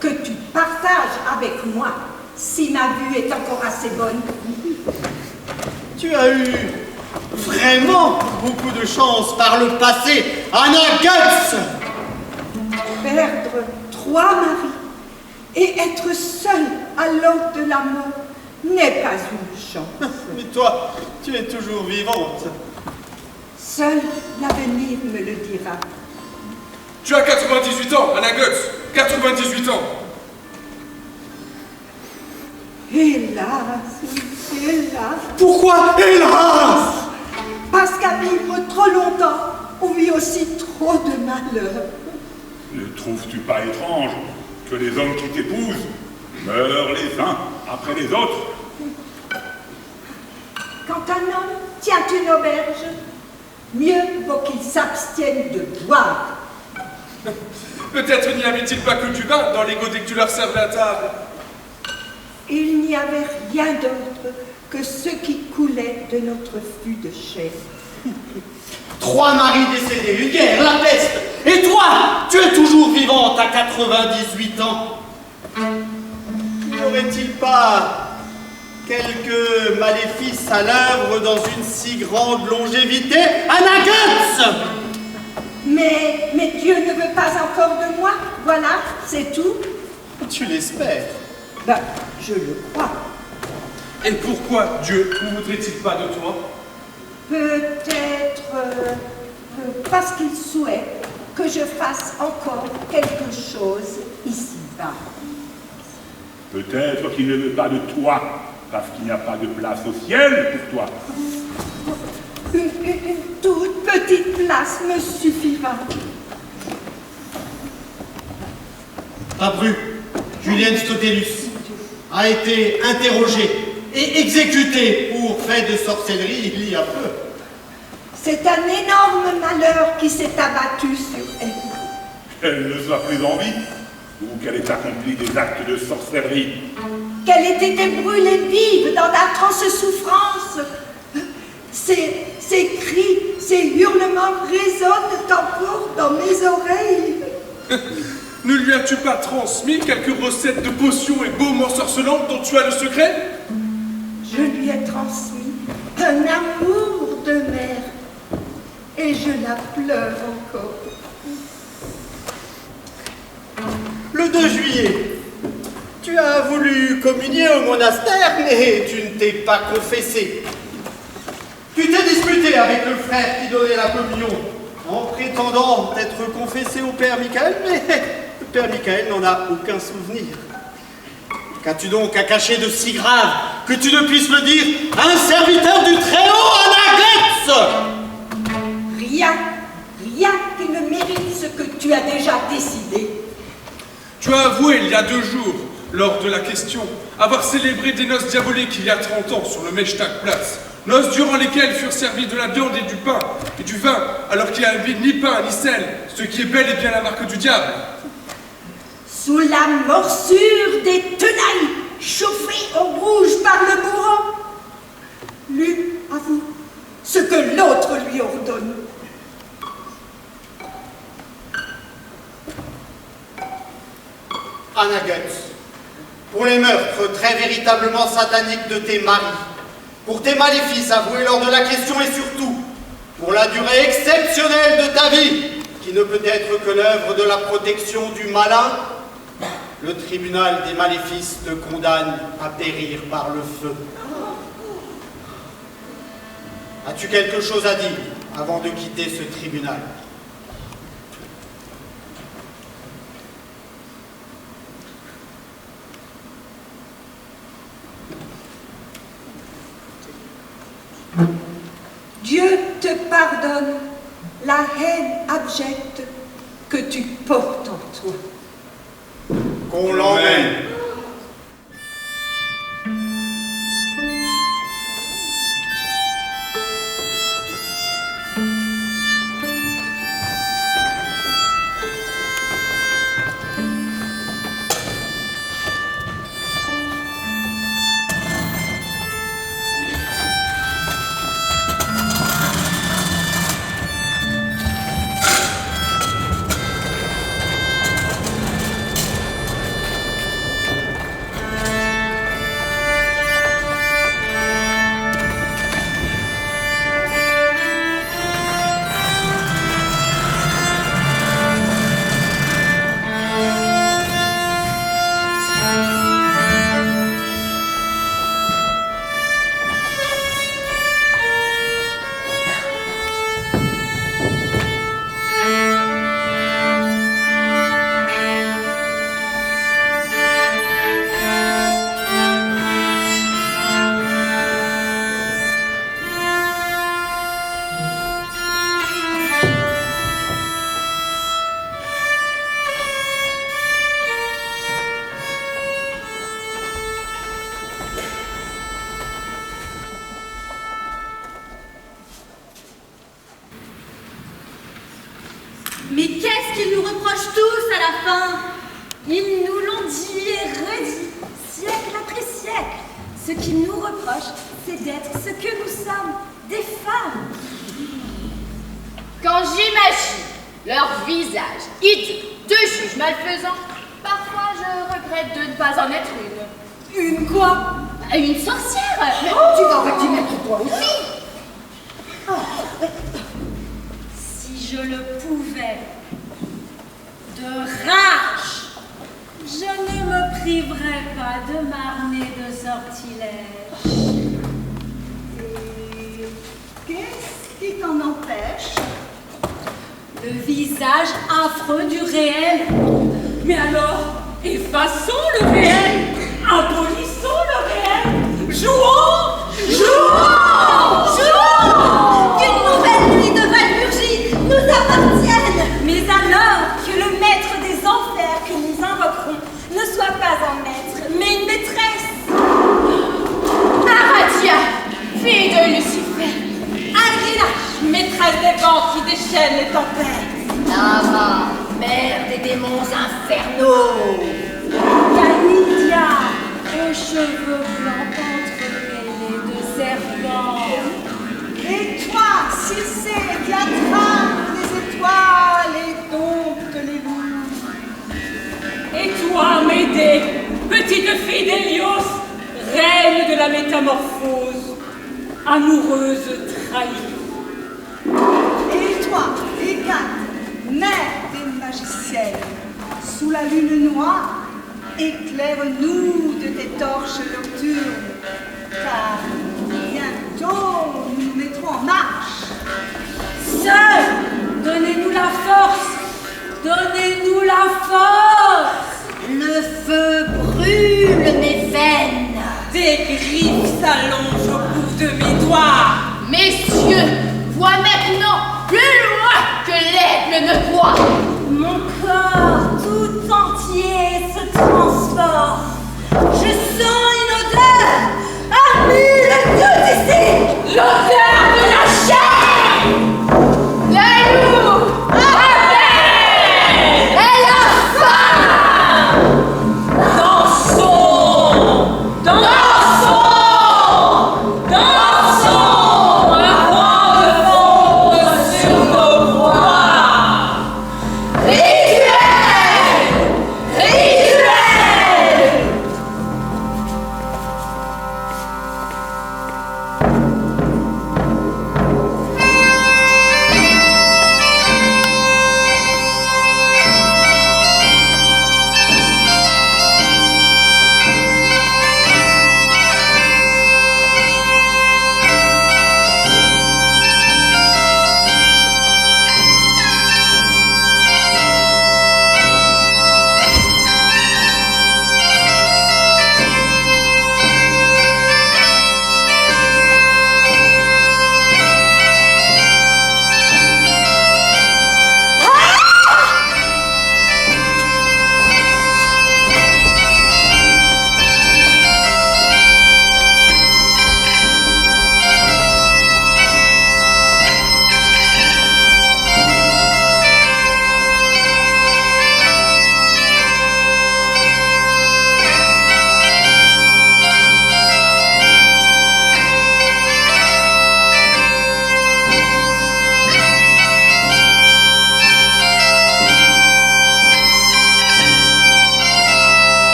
que tu partages avec moi, si ma vue est encore assez bonne. Tu as eu vraiment beaucoup de chance par le passé, Anna Goetz. Perdre 3 maris et être seul à l'aube de la mort n'est pas une chance. Mais toi, tu es toujours vivante. Seul l'avenir me le dira. Tu as 98 ans, Anna Goetz. 98 ans. Hélas, hélas. Pourquoi hélas? Parce qu'à vivre trop longtemps, on vit aussi trop de malheur. Ne trouves-tu pas étrange que les hommes qui t'épousent meurent les uns après les autres? Quand un homme tient une auberge, mieux vaut qu'il s'abstienne de boire. Peut-être n'y avait-il pas que du vin dans les godets que tu leur servais à table. Il n'y avait rien d'autre que ce qui coulait de notre fût de chair. 3 maris décédés, une guerre, la peste. Et toi, tu es toujours vivante à 98 ans. N'y aurait-il pas quelques maléfices à l'œuvre dans une si grande longévité, Anna Goetz? Mais Dieu ne veut pas encore de moi, voilà, c'est tout. Tu l'espères? Ben, je le crois. Et pourquoi Dieu ne voudrait-il pas de toi? Peut-être parce qu'il souhaite que je fasse encore quelque chose ici-bas. Peut-être qu'il ne veut pas de toi, parce qu'il n'y a pas de place au ciel pour toi. Une toute petite place me suffira. Abru, Julienne Stotellus a été interrogée et exécutée pour fait de sorcellerie il y a peu. C'est un énorme malheur qui s'est abattu sur elle. Qu'elle ne soit plus en vie, ou qu'elle ait accompli des actes de sorcellerie. Qu'elle ait été brûlée vive dans d'atroces souffrances. Ses cris, ses hurlements résonnent encore dans mes oreilles. Ne lui as-tu pas transmis quelques recettes de potions et baumes ensorcelantes dont tu as le secret? Je lui ai transmis un amour de mère et je la pleure encore. Le 2 juillet, tu as voulu communier au monastère, mais tu ne t'es pas confessé. Tu t'es disputé avec le frère qui donnait la communion, en prétendant être confessé au Père Michael, mais le Père Michael n'en a aucun souvenir. Qu'as-tu donc à cacher de si grave que tu ne puisses le dire à un serviteur du Très-Haut, Anna Götz? Rien qui ne mérite ce que tu as déjà décidé. Tu as avoué il y a 2 jours, lors de la question, avoir célébré des noces diaboliques il y a 30 ans sur le Mechtag Place. Noces durant lesquelles furent servis de la viande et du pain et du vin, alors qu'il n'y avait ni pain ni sel, ce qui est bel et bien la marque du diable. Sous la morsure des tenailles, chauffées au rouge par le bourreau, l'une avoue ce que l'autre lui ordonne. Anna Götz, pour les meurtres très véritablement sataniques de tes maris, pour tes maléfices avoués lors de la question et surtout pour la durée exceptionnelle de ta vie, qui ne peut être que l'œuvre de la protection du malin, le tribunal des maléfices te condamne à périr par le feu. As-tu quelque chose à dire avant de quitter ce tribunal? Dieu te pardonne la haine abjecte que tu portes en toi. Qu'on l'emmène. Mais qu'est-ce qu'ils nous reprochent tous à la fin? Ils nous l'ont dit et redit, siècle après siècle. Ce qu'ils nous reprochent, c'est d'être ce que nous sommes, des femmes. Quand j'imagine leur visage hideux de juges malfaisants, parfois je regrette de ne pas en être une. Une quoi? Une sorcière. Mais tu vas t'y mettre toi aussi. Si je le pouvais, de rage, je ne me priverais pas de m'armer de sortilèges. Et qu'est-ce qui t'en empêche? Le visage affreux du réel. Mais alors, effaçons le réel, abolissons le réel, jouons, jouons, jouons. Qu'une nouvelle nuit de Valpurgie nous appartienne. Mais alors que le maître des enfers que nous invoquerons ne soit pas un maître, mais une maîtresse. Aradia, fille de Lucifer. Agrina, maîtresse des vents qui déchaînent les tempêtes. Nava, mère des démons infernaux. Canidia, aux cheveux blancs entremêlés de serpents. Et toi, Circé, qui attrape les étoiles et dompte les loups. Et toi, Médée, petite fille d'Hélios, reine de la métamorphose, amoureuse trahie. Et toi, Hécate, mère des magiciennes, sous la lune noire, éclaire-nous de tes torches nocturnes, car bientôt nous nous mettrons en marche. Seuls, donnez-nous la force. Donnez-nous la force. Le feu brûle mes veines. Des griffes s'allongent au bout de mes doigts. Messieurs, vois maintenant plus loin que l'aigle ne voit. Mon corps tout entier se transforme. Je sens une odeur à 1000 lieues d'ici. L'odeur de la chair. Le loup appelle et la faim. Dansons, dansons, dansons avant de fondre sur nos proies. Rituel, rituel.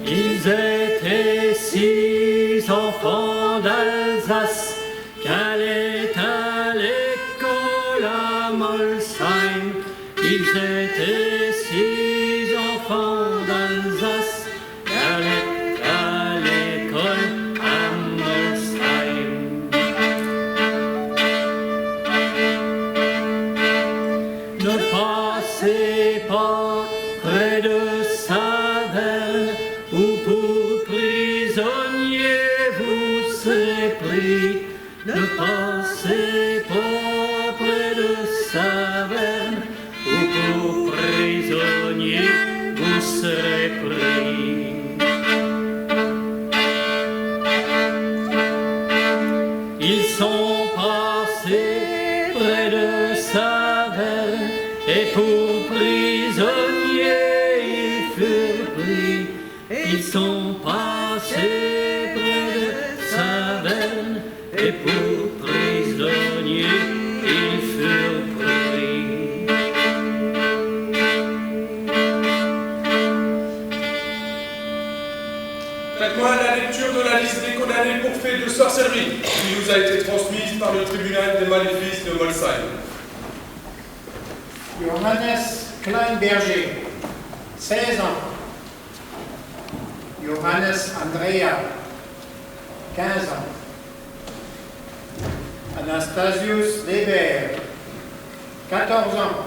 Ils étaient 6 enfants d'Alsace qui allaient à l'école à Molsheim. Ne passez pas près de Saverne, où pour prisonnier vous serez pris. Ne passez pas près de Saverne, où pour prisonnier vous serez pris. Ils sont passés près de Saverne, et pour prisonnier ils furent pris. Ils sont passés près de Saverne, et pour prisonnier ils furent pris. Faites-moi la lecture de la liste des condamnés pour faits de sorcellerie, qui nous a été transmise par le tribunal des maléfices de Molsheim. Johannes Kleinberger, 16 ans. Johannes Andrea, 15 ans. Anastasius Weber, 14 ans.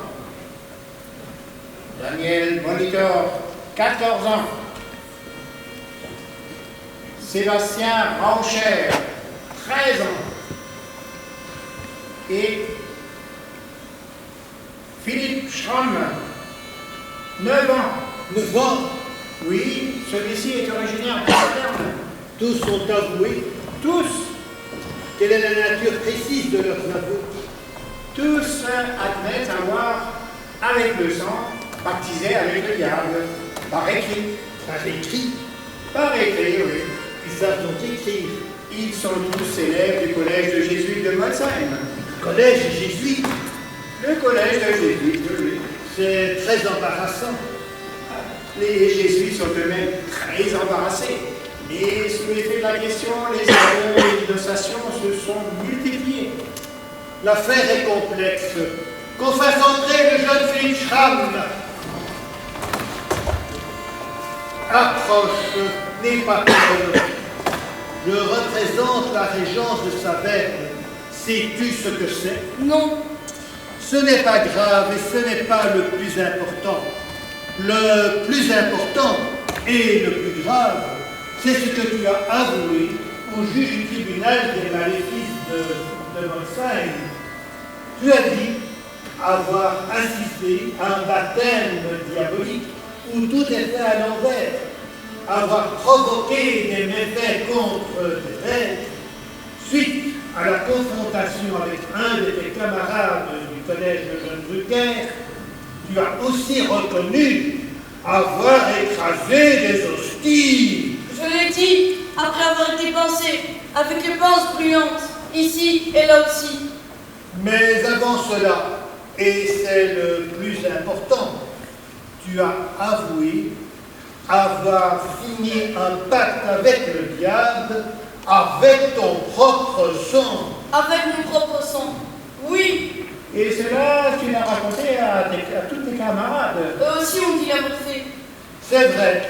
Daniel Molitor, 14 ans. Sébastien Rancher, 13 ans. Et Philippe Schramm, 9 ans. 9 ans? Oui, celui-ci est originaire de Saverne. Tous sont avoués? Tous. Quelle est la nature précise de leurs aveux? Tous admettent avoir, avec le sang, baptisé avec le diable. Par écrit. Par écrit? Par écrit, oui. Ils savent donc écrire. Ils sont tous élèves du collège de jésuites de Molsheim. Collège jésuite? Le collège de jésuites, oui. C'est très embarrassant. Les jésuites sont eux-mêmes très embarrassés. Et sous l'effet de la question, les aveux et l'innocentations se sont multipliés. L'affaire est complexe. Qu'on fasse entrer le jeune Philippe Schramm. Approche, n'est pas peur. Je représente la régence de Saverne. Sais-tu ce que c'est? Non. Ce n'est pas grave et ce n'est pas le plus important. Le plus important et le plus grave, c'est ce que tu as avoué au juge du tribunal des maléfices de Molsheim. Tu as dit avoir assisté à un baptême diabolique où tout était à l'envers, avoir provoqué des méfaits contre des êtres. Suite à la confrontation avec un de tes camarades du collège de Jeune Brucker, tu as aussi reconnu avoir écrasé des hosties. Je l'ai dit, après avoir été pincé, avec les pinces brûlantes, ici et là aussi. Mais avant cela, et c'est le plus important, tu as avoué avoir signé un pacte avec le diable, avec ton propre sang. Avec mon propre sang, oui. Et cela, tu l'as raconté à tous tes camarades. Eux aussi ont dit l'avoir fait. C'est vrai,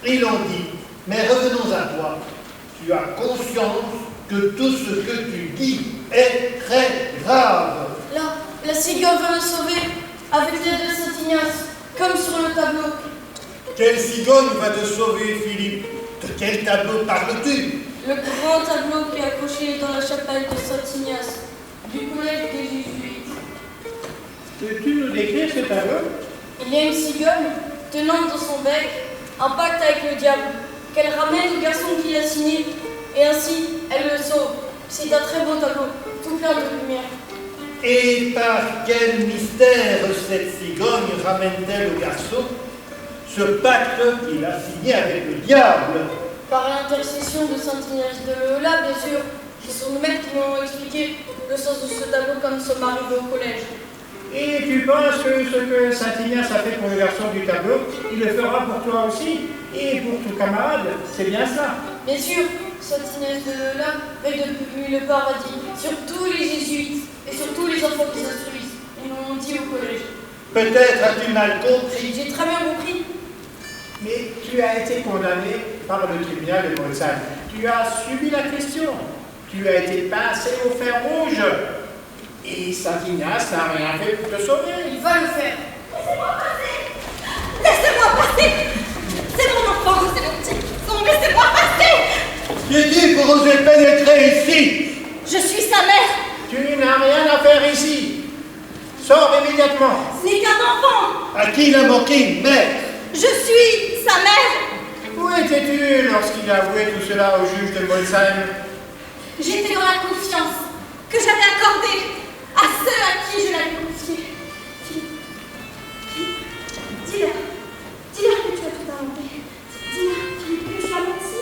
ils l'ont dit, mais revenons à toi. Tu as conscience que tout ce que tu dis est très grave. Là, la cigogne veut me sauver, avec l'aide de Saint Ignace, comme sur le tableau. Quelle cigogne va te sauver, Philippe? De quel tableau parles-tu? Le grand tableau qui est accroché dans la chapelle de Saint Ignace, du collège des Jésuites. Peux-tu nous décrire ce tableau? Il y a une cigogne tenant dans son bec un pacte avec le diable, qu'elle ramène au garçon qui l'a signé, et ainsi elle le sauve. C'est un très beau tableau, tout plein de lumière. Et par quel mystère cette cigogne ramène-t-elle au garçon ce pacte qu'il a signé avec le diable? Par l'intercession de Saint Ignace de Loyola, bien sûr. Ce sont nos maîtres qui m'ont expliqué le sens de ce tableau comme nous sommes arrivés au collège. Et tu penses que ce que Saint Ignace a fait pour le garçon du tableau, il le fera pour toi aussi, et pour ton camarade, c'est bien ça? Bien sûr, Saint Ignace de Loyola veille depuis le paradis sur tous les jésuites et sur tous les enfants qui s'instruisent. Ils l'ont dit au collège. Peut-être as-tu mal compris. J'ai très bien compris. Mais tu as été condamné par le tribunal de Molsheim. Tu as subi la question. Tu as été passé au fer rouge. Et Saint Ignace n'a rien fait pour te sauver. Il va le faire. Laissez-moi passer! Laissez-moi passer! C'est mon enfant, c'est mon petit garçon, laissez-moi passer! Qui est-il pour oser pénétrer ici? Je suis sa mère! Tu n'as rien à faire ici. Sors immédiatement. Ce n'est qu'un enfant! À qui il a manqué une mère? Je suis sa mère! Où étais-tu lorsqu'il a avoué tout cela au juge de Molsheim? J'étais dans la confiance que j'avais accordée à ceux à qui je l'avais confiée. Dis-leur que tu as tout inventé. Dis-leur que tu as menti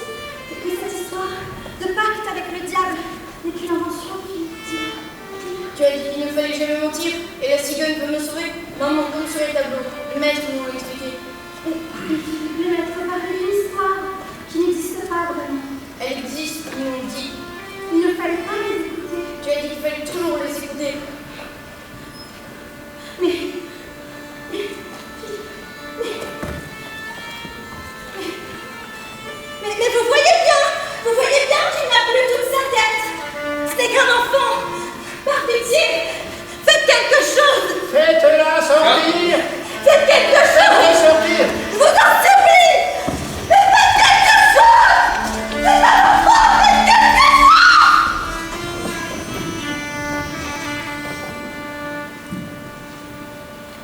et que cette histoire de pacte avec le diable n'est qu'une invention. Tu as dit qu'il ne fallait jamais mentir et la cigogne peut me sauver. Maman, comme sur les tableaux, les maîtres m'ont expliqué. Le maître parlait d'une histoire qui n'existe pas vraiment. Elle existe, ils m'ont dit. Il ne fallait pas les écouter. Tu as dit qu'il fallait toujours les écouter. Mais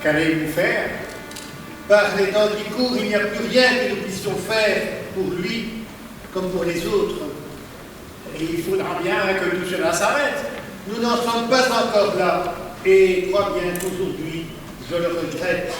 Qu'allez-vous faire? Par les temps qui courent, il n'y a plus rien que nous puissions faire pour lui comme pour les autres. Et il faudra bien que tout cela s'arrête. Nous n'en sommes pas encore là. Et crois bien qu'aujourd'hui, je le regrette.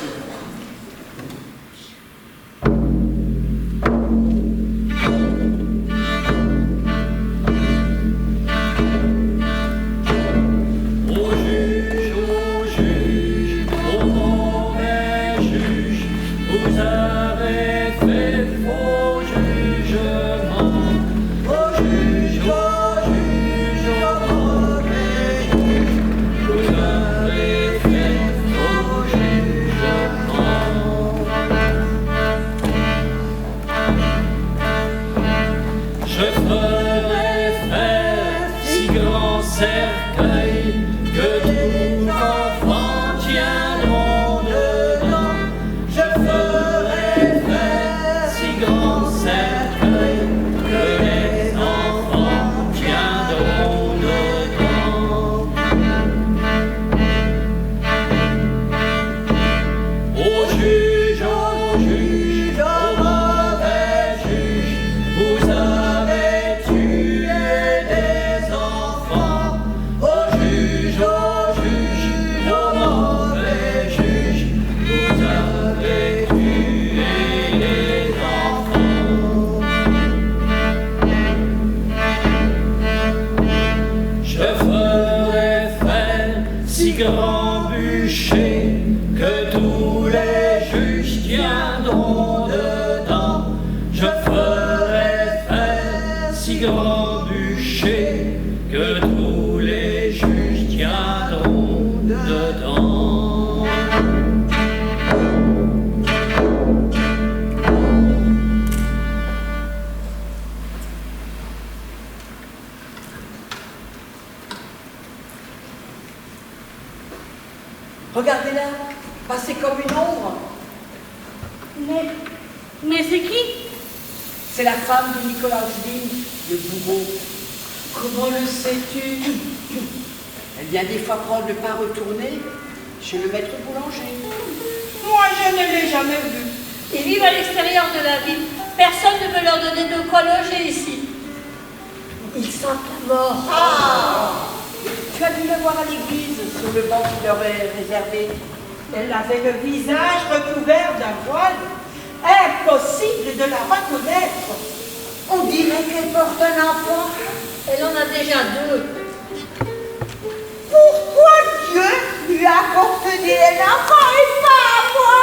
Regardez-la, passer comme une ombre. Mais c'est qui? C'est la femme de Nicolas Auschwitz, le bourreau. Comment le sais-tu? Elle vient des fois prendre le pain retourné chez le maître boulanger. Moi, je ne l'ai jamais vu. Ils vivent à l'extérieur de la ville. Personne ne peut leur donner de quoi loger ici. Ils sentent la mort. Ah! Tu as dû le voir à l'église, sur le banc qui leur est réservé. Elle avait le visage recouvert d'un voile. Impossible de la reconnaître. On dirait qu'elle porte un enfant. Elle en a déjà 2. Pourquoi Dieu lui a concédé un enfant et pas à moi?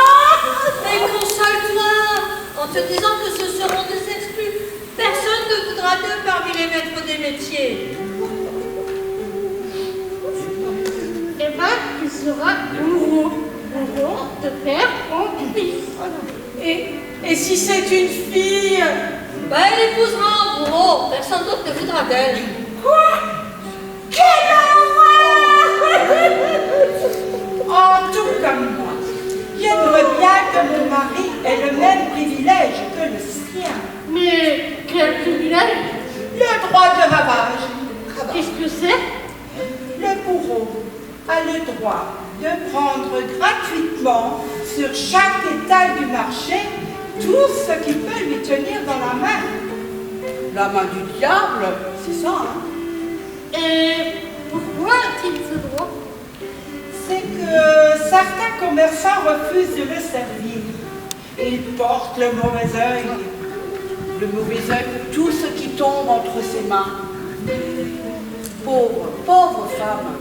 Mais console-toi en te disant que ce seront des exclus. Personne ne voudra d'eux parmi les maîtres des métiers. Eh ben, il sera bourreau de père en fils. Et si c'est une fille? Ben, elle épousera un bourreau. Personne d'autre ne voudra d'elle. Quoi? Quelle horreur! En tout cas, moi, j'aimerais bien que mon mari ait le même privilège que le sien. Mais quel privilège? Le droit de ravage. Qu'est-ce que c'est? Le bourreau a le droit de prendre gratuitement sur chaque étal du marché tout ce qui peut lui tenir dans la main. La main du diable, c'est ça, hein? Et pourquoi a-t-il ce droit? C'est que certains commerçants refusent de le servir. Ils portent le mauvais œil. Le mauvais œil de tout ce qui tombe entre ses mains. Pauvre femme.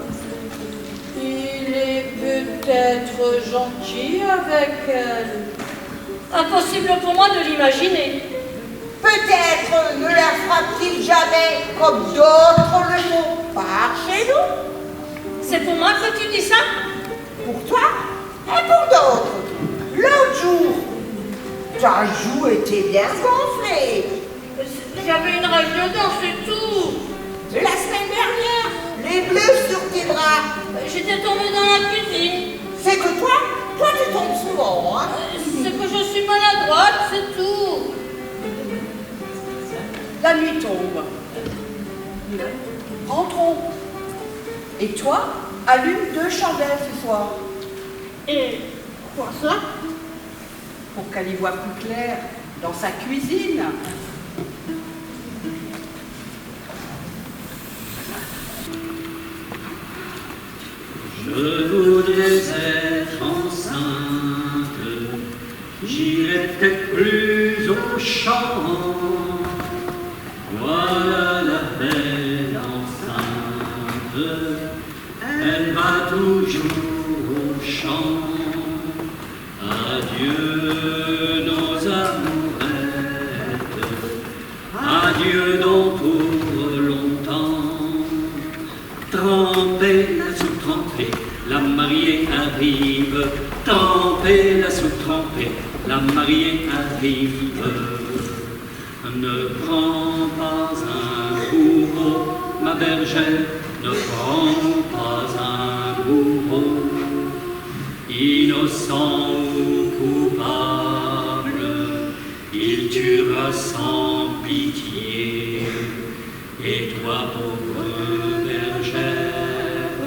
Il est peut-être gentil avec elle. Impossible pour moi de l'imaginer. Peut-être ne la frappe-t-il jamais comme d'autres le font par chez nous. C'est pour moi que tu dis ça? Pour toi et pour d'autres. L'autre jour, ta joue était bien gonflée. J'avais une rage dedans, c'est tout. La semaine dernière, les bleus sur tes bras. J'étais tombée dans la cuisine. C'est que toi tu tombes souvent, hein? C'est que je suis maladroite, c'est tout. La nuit tombe. Rentrons. Et toi, allume 2 chandelles ce soir. Et quoi ça? Pour qu'elle y voie plus clair dans sa cuisine. Je voudrais être enceinte, j'irai peut-être plus au champ. Voilà la belle enceinte, elle va toujours au champ. Adieu nos amourettes, adieu donc pour longtemps. Trempez la soupe trempée, la mariée arrive. Trempez la soupe trempée, la mariée arrive. Ne prends pas un bourreau, ma bergère, ne prends pas un bourreau. Innocent ou coupable, il tuera sans pitié. Et toi, pauvre bergère,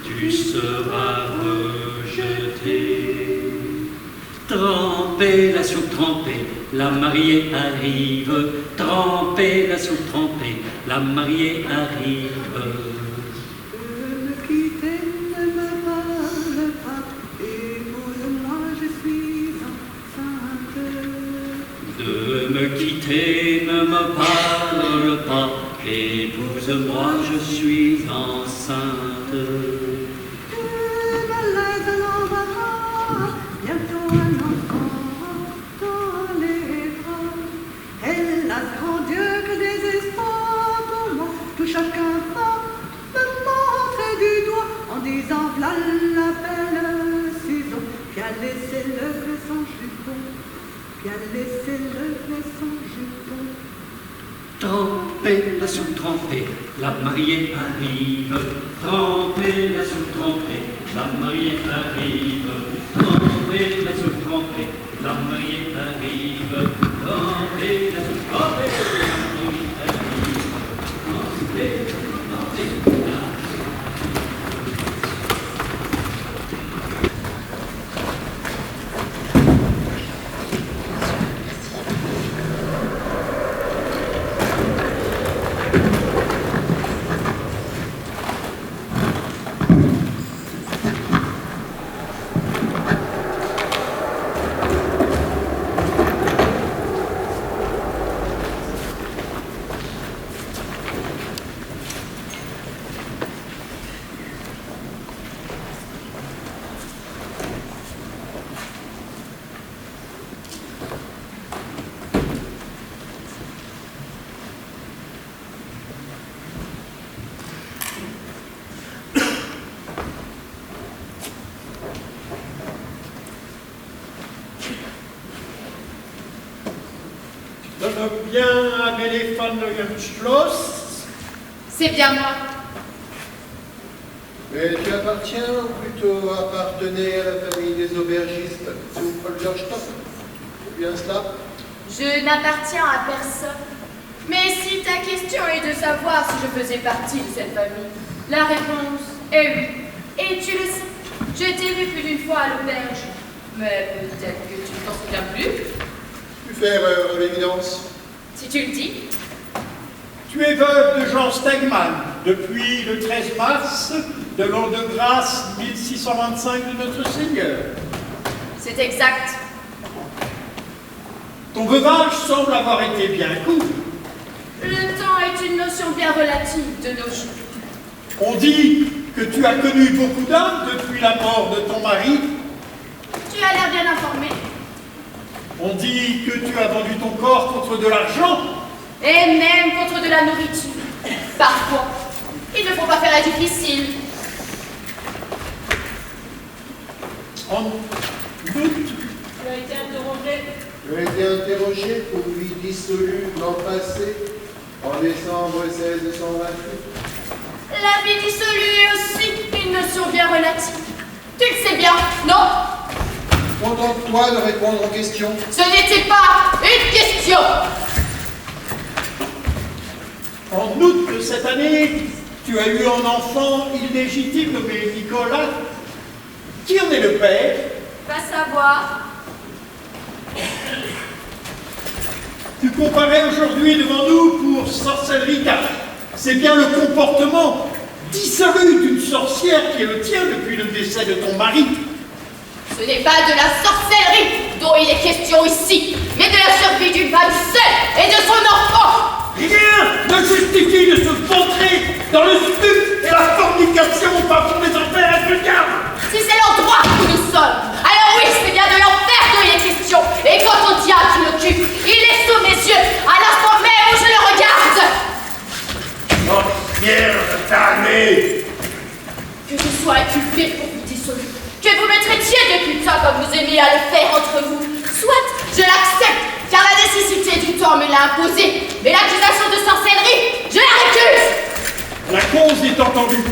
tu seras rejetée. Trempez la soupe trempée, la mariée arrive. Trempez la soupe trempée, la mariée arrive. De me quitter, ne me parle pas, épouse-moi, je suis enceinte. Malade à l'embarras, bientôt un enfant dans les bras. Hélas, grand Dieu, que désespoir pour moi, tout chacun va me montrer du doigt en disant v'là la belle saison, qui a laissé le vrai sans jupon, qui a laissé le vrai sans jupon. Trempez la soupe trempée, la mariée arrive. Trempez la soupe trempée, la mariée arrive. Trempez la soupe trempée, la mariée arrive. Trempez la soupe trempée, la mariée arrive. Trempez, trempez, Donne bien un éléphant de Schloss. C'est bien moi. Mais tu appartiens ou plutôt appartenais à la famille des aubergistes zu Holgerstock? C'est bien cela? Je n'appartiens à personne. Mais si ta question est de savoir si je faisais partie de cette famille, la réponse est oui. Et tu le sais, je t'ai vu plus d'une fois à l'auberge. Mais peut-être que tu ne t'en souviens plus. Tu fais erreur à l'évidence. Si tu le dis. Tu es veuve de Jean Stegman depuis le 13 mars de l'an de grâce 1625 de notre Seigneur. C'est exact. Ton veuvage semble avoir été bien court. Le temps est une notion bien relative de nos jours. On dit que tu as connu beaucoup d'hommes depuis la mort de ton mari. Tu as l'air bien informé. On dit que tu as vendu ton corps contre de l'argent. Et même contre de la nourriture. Parfois. Il ne faut pas faire la difficile. En doute. Tu as été interrogé. Tu as été interrogé pour vie dissolue l'an passé, en décembre 1628. La vie dissolue est aussi une notion bien relative. Tu le sais bien, non? Contente-toi de répondre aux questions. Ce n'était pas une question. En août de cette année, tu as eu un enfant illégitime nommé Nicolas. Qui en est le père? Va savoir. Tu comparais aujourd'hui devant nous pour sorcellerie, car c'est bien le comportement dissolu d'une sorcière qui est le tien depuis le décès de ton mari. Ce n'est pas de la sorcellerie dont il est question ici, mais de la survie d'une femme seule et de son enfant. Rien ne justifie de se ventrer dans le stup et la fornication au bas fond des enfers infrugables. Si c'est l'endroit où nous sommes, alors oui, c'est bien de l'enfer dont il est question. Et quant au diable qui l'occupe, il est sous mes yeux, à l'instant même où je le regarde. Sorcière damnée! Que je sois inculpé pour vous dissolu, que vous me traitiez de putain comme vous aimez à le faire entre vous, soit je l'accepte, car la nécessité du temps me l'a imposé, mais l'accusation de sorcellerie, je la récuse. La cause est entendue.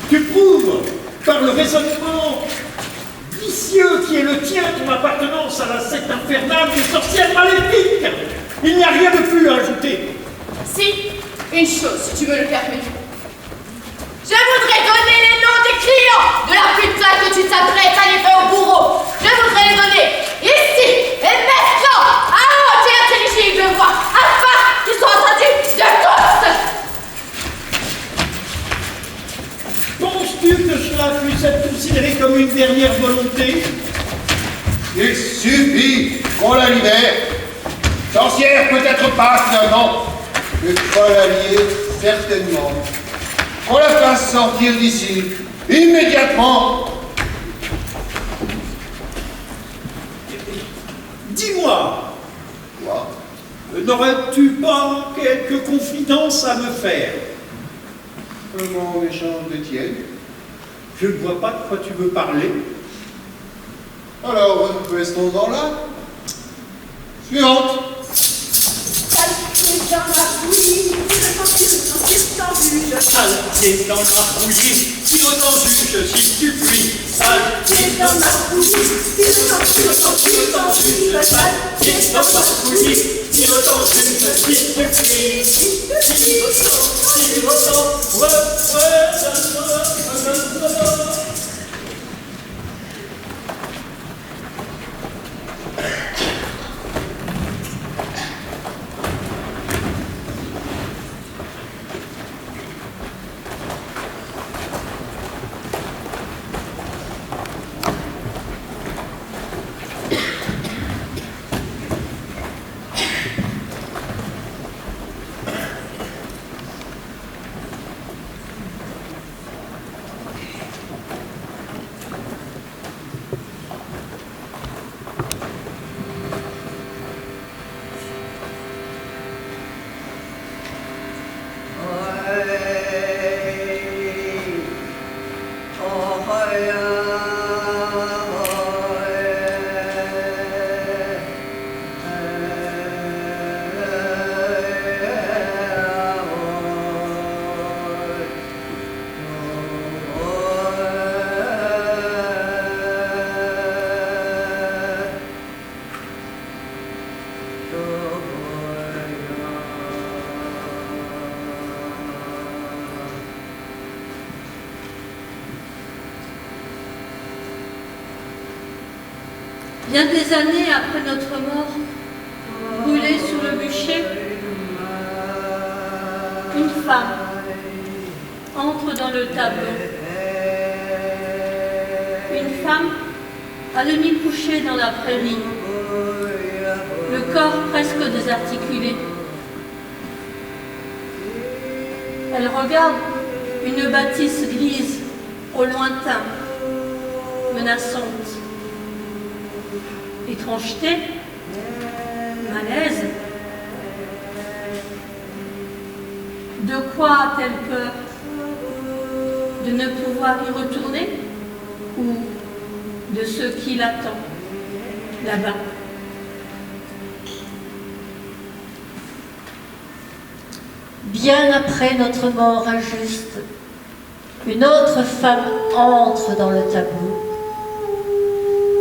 Tu prouves, par le raisonnement vicieux qui est le tien, ton appartenance à la secte infernale des sorcières maléfiques. Il n'y a rien de plus à ajouter. Si, une chose, si tu me le permets. Je voudrais donner les noms des clients de la putain que tu t'apprêtes à livrer au bourreau. Je voudrais les donner ici et maintenant à haute et intelligible voix, afin qu'ils soient entendus de tous. Penses-tu que cela puisse être considéré comme une dernière volonté? Il suffit qu'on la libère. Sorcière peut-être pas finalement, mais chevalier certainement. Qu'on la fasse sortir d'ici, immédiatement. Dis-moi, n'aurais-tu pas quelques confidences à me faire? Comment l'échange de tiennes? Je ne vois pas de quoi tu veux parler. Alors, restons-en là. Suivante. Salté dans la bouillie, Salté dans la bouillie, tire dans du je s'il tu prie. Salté dans la bouillie, tire dans du je salté dans la bouillie, tire dans du je s'il tu prie. Tire autant, ouais. Bien des années après notre mort, brûlée sous le bûcher, une femme entre dans le tableau. Une femme à demi couchée dans la prairie, le corps presque désarticulé. Elle regarde une bâtisse grise au lointain, menaçante. Étrangeté, malaise. De quoi a-t-elle peur? De ne pouvoir y retourner? Ou de ce qui l'attend là-bas? Bien après notre mort injuste, une autre femme entre dans le tableau.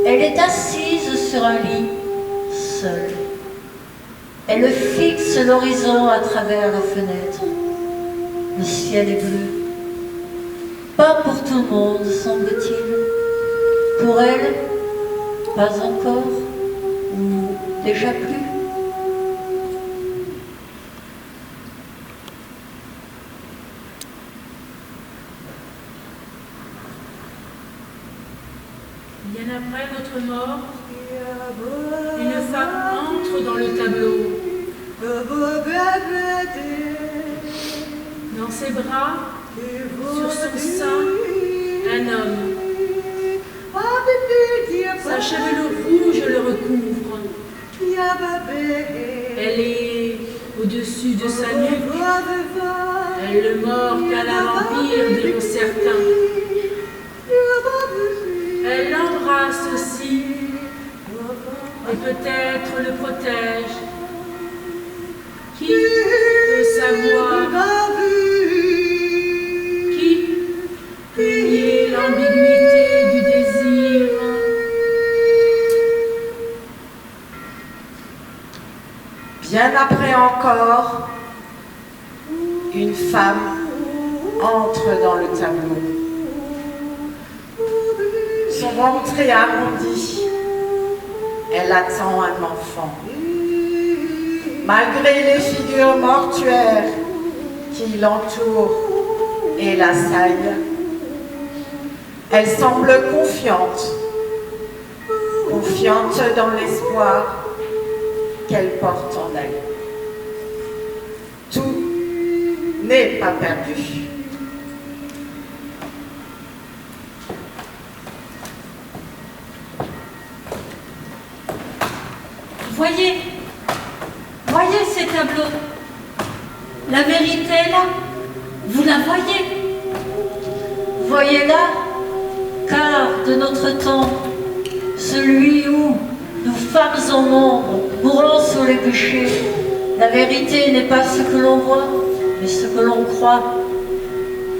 Elle est assise sur un lit, seule. Elle fixe l'horizon à travers la fenêtre. Le ciel est bleu. Pas pour tout le monde, semble-t-il. Pour elle, pas encore, ou déjà plus. Bien après votre mort, une femme entre dans le tableau. Dans ses bras, sur son sein, un homme. Sa chevelure rouge le recouvre. Elle est au-dessus de sa nuque. Elle le mord à la vampire, diront certains. Elle l'embrasse aussi, et peut-être le protège. Qui peut savoir? Qui peut nier l'ambiguïté du désir? Bien après encore, une femme entre dans le tableau. Son ventre est arrondi. Elle attend un enfant. Malgré les figures mortuaires qui l'entourent et l'assaillent, elle semble confiante dans l'espoir qu'elle porte en elle. Tout n'est pas perdu. Voyez ces tableaux. La vérité est là. Vous la voyez. Voyez-la, car de notre temps, celui où nous femmes en nombre mourons sur les péchés, la vérité n'est pas ce que l'on voit, mais ce que l'on croit.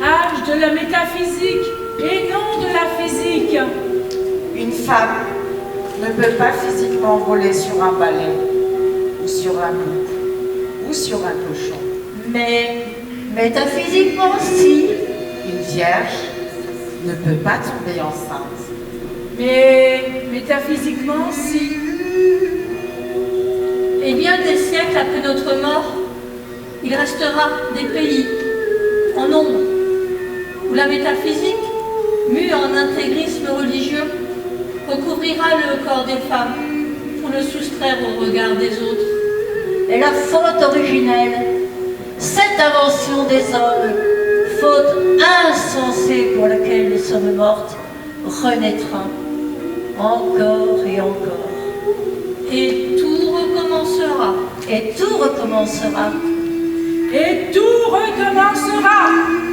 Âge de la métaphysique et non de la physique. Une femme ne peut pas physiquement voler sur un balai, ou sur un loup, ou sur un cochon. Mais métaphysiquement, si. Une vierge ne peut pas tomber enceinte. Mais métaphysiquement, si. Et bien des siècles après notre mort, il restera des pays, en nombre, où la métaphysique, mue en intégrisme religieux, recouvrira le corps des femmes pour le soustraire au regard des autres. Et la faute originelle, cette invention des hommes, faute insensée pour laquelle nous sommes mortes, renaîtra encore et encore. Et tout recommencera. Et tout recommencera. Et tout recommencera.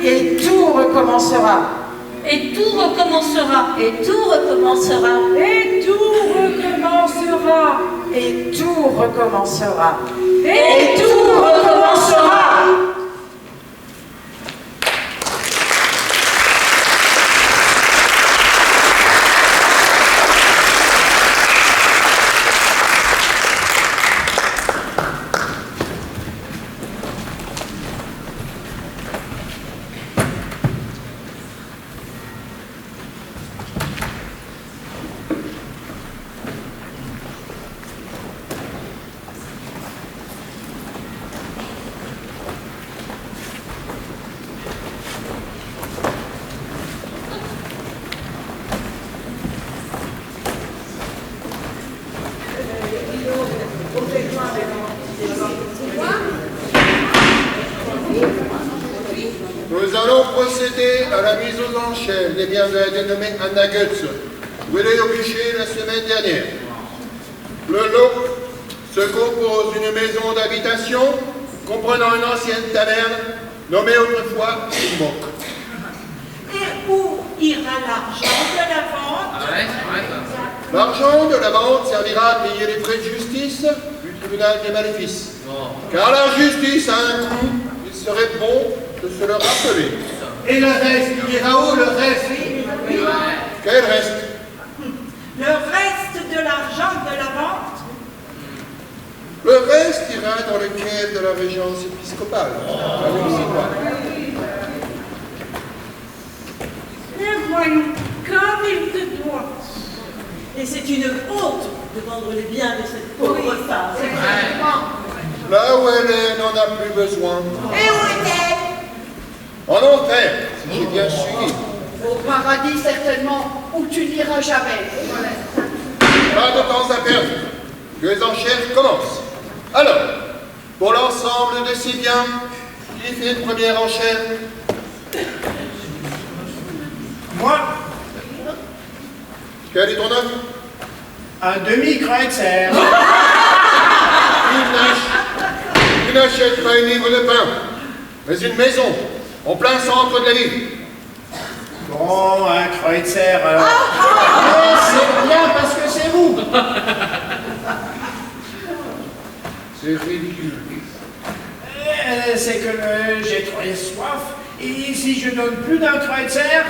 Et tout recommencera. Et tout recommencera. Et tout recommencera. Et tout recommencera. Et tout recommencera. Et tout recommencera. Nous allons procéder à la mise aux enchères des biens de la dénommée Anna Goetz, volés au bûcher la semaine dernière. Le lot se compose d'une maison d'habitation comprenant une ancienne taverne nommée autrefois Mock. Et où ira l'argent de la vente? L'argent de la vente servira à payer les frais de justice du tribunal des maléfices. Car la justice a un coût, il serait bon de se le rappeler. Et le reste, il ira où le reste? Quel reste? Le reste de l'argent de la vente? Le reste ira dans le caisse de la régence épiscopale. Et voyons, comme il te doit. Et c'est une honte de vendre les biens de cette pauvre femme. Là où elle est, n'en a plus besoin. Et où est-elle? En enfer, si j'ai bien suivi. Au paradis, certainement, où tu n'iras jamais. Pas de temps à perdre. Que les enchères commencent. Alors, pour l'ensemble de ces biens, qui fait une première enchère? Moi, Quel est ton offre? un demi-kreutzer. Tu n'achètes pas une livre de pain, mais une maison, en plein centre de la ville. Bon, un kreutzer, alors. Mais c'est bien parce que c'est vous. C'est ridicule. C'est que j'ai très soif, et si je donne plus d'un kreutzer,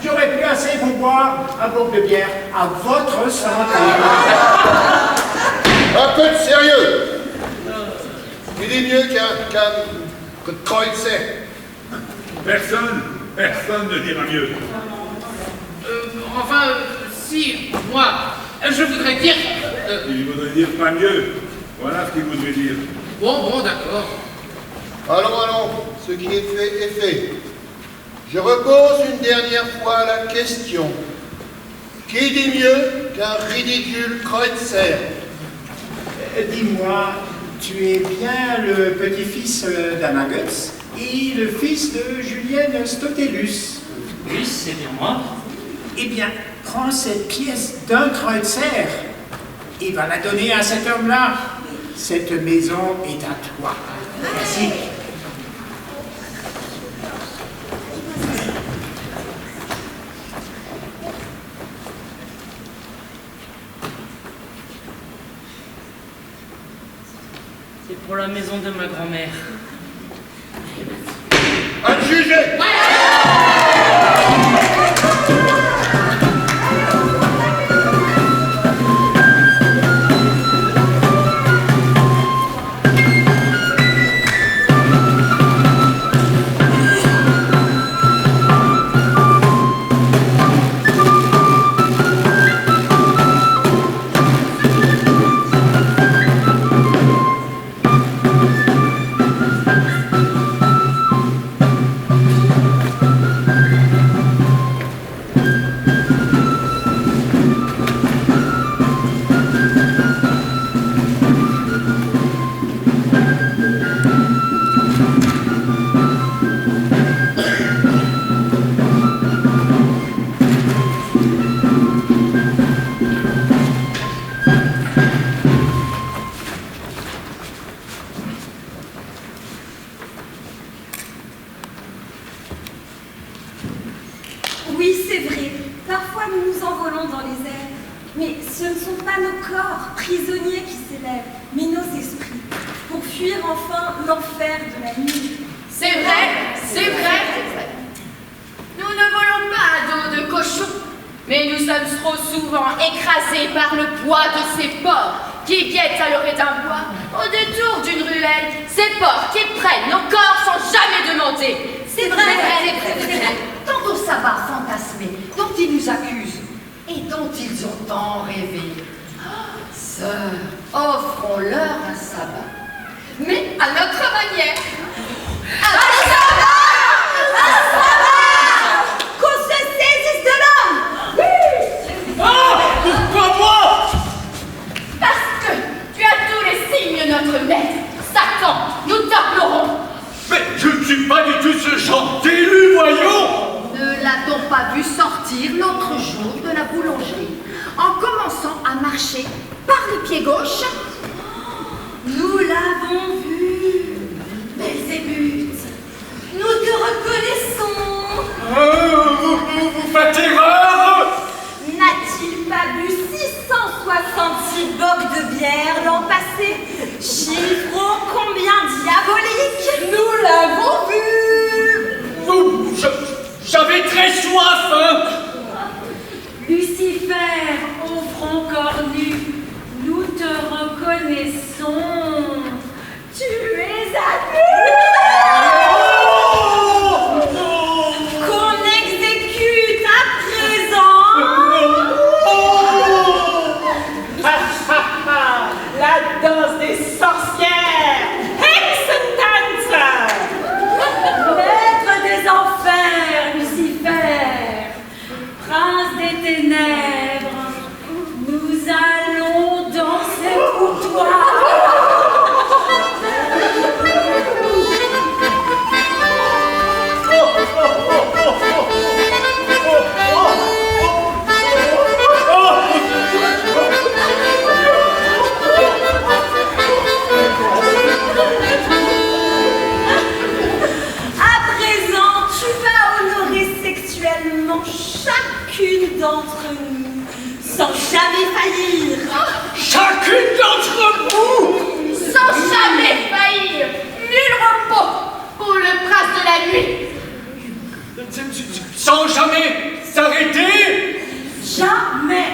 j'aurai plus assez pour boire un bourg de bière à votre santé. Un peu de sérieux. Il est mieux qu'un kreutzer. Personne ne dira mieux. Enfin, si, moi, je voudrais dire... Il voudrait dire pas mieux. Voilà ce qu'il voudrait dire. Bon, d'accord. Allons, ce qui est fait est fait. Je repose une dernière fois la question. Qui dit mieux qu'un ridicule kreutzer? Dis-moi, tu es bien le petit-fils d'Amagus et le fils de Julienne Stotellus. Oui, c'est bien moi. Eh bien, prends cette pièce d'un kreutzer et va la donner à cet homme-là. Cette maison est à toi. Merci. C'est pour la maison de ma grand-mère. Adjugé! Oui, c'est vrai. Parfois, nous nous envolons dans les airs. Mais ce ne sont pas nos corps prisonniers qui s'élèvent, mais nos esprits, pour fuir enfin l'enfer de la nuit. C'est vrai, c'est vrai. Nous ne volons pas à dos de cochon, mais nous sommes trop souvent écrasés par le poids de ces porcs qui guettent à l'orée d'un bois, au détour d'une ruelle, ces porcs qui prennent nos corps sans jamais demander. C'est vrai, c'est vrai. Tant au sabbat fantasmé, dont ils nous accusent, et dont ils ont tant rêvé. Sœurs, offrons-leur un sabbat. Mais à notre manière. Un sabbat! Qu'on se saisisse de l'homme! Oui! Ah! Pourquoi moi? Parce que tu as tous les signes de notre maître. Satan, nous t'implorons. Mais je ne suis pas du tout ce genre d'élu, voyons! Ne l'a-t-on pas vu sortir l'autre jour de la boulangerie en commençant à marcher par le pied gauche? Nous l'avons vu, Belzébuth. Nous te reconnaissons. Vous faites erreur! N'a-t-il pas bu 666 bocs de bière l'an passé? Chiffre ô combien diabolique! Nous l'avons vu! J'avais très soif, hein! Lucifer, au front cornu, nous te reconnaissons. Tu es à nous! Qu'on exécute à présent! ténèbres, nous allons danser pour toi. Chacune d'entre nous, sans jamais faillir. Chacune d'entre vous, sans jamais faillir. Nul repos pour le prince de la nuit. Sans jamais s'arrêter. Jamais.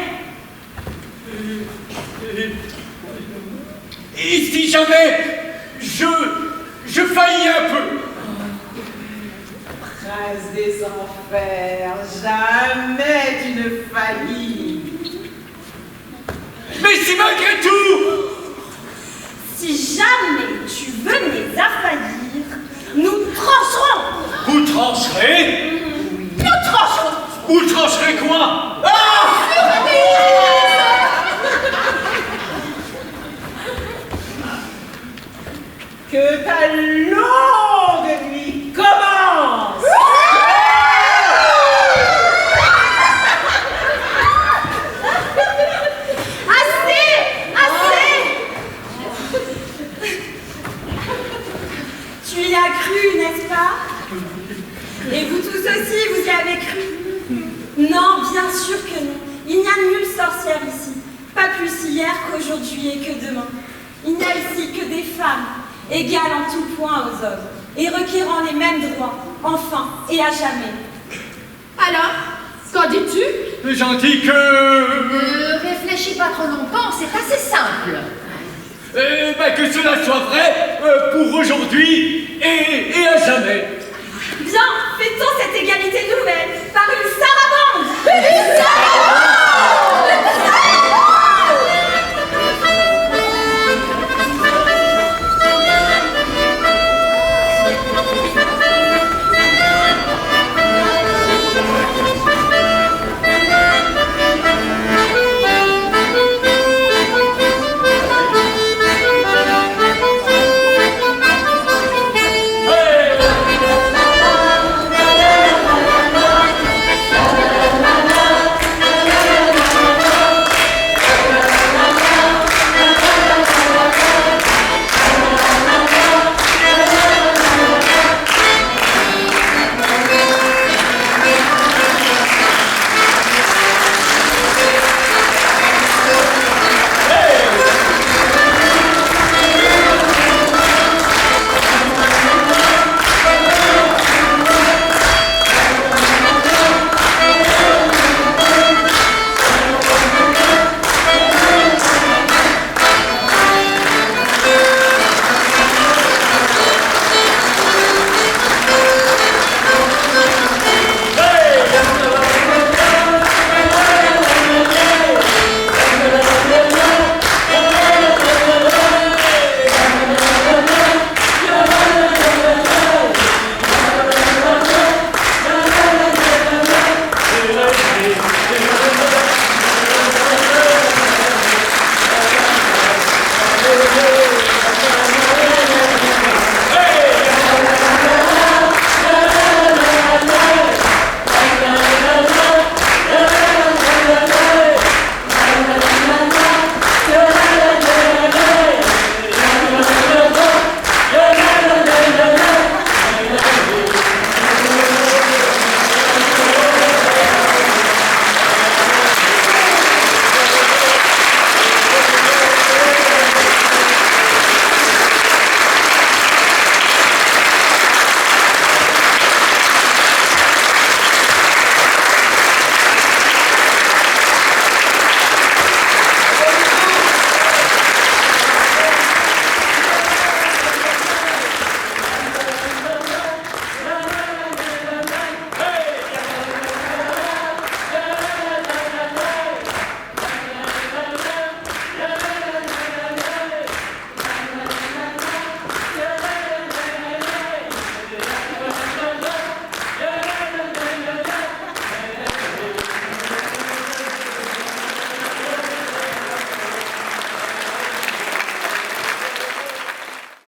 Et si jamais je faillis un peu. Prince des enfers, jamais tu ne faillis. Mais si malgré tout, si jamais tu venais à faillir, nous trancherons. Vous trancherez? Nous trancherons. Vous trancherez quoi? Que ta longue nuit commence. Assez. Tu y as cru, n'est-ce pas? Et vous tous aussi, vous y avez cru? Non, bien sûr que non. Il n'y a nulle sorcière ici. Pas plus hier qu'aujourd'hui et que demain. Il n'y a ici que des femmes, égales en tout point aux hommes, et requérant les mêmes droits, enfin et à jamais. Alors, qu'en dis-tu? J'en dis que... Ne réfléchis pas trop longtemps, c'est assez simple. Que cela soit vrai pour aujourd'hui et à jamais. Bien, fêtons cette égalité nouvelle par une sarabande. Une sarabande.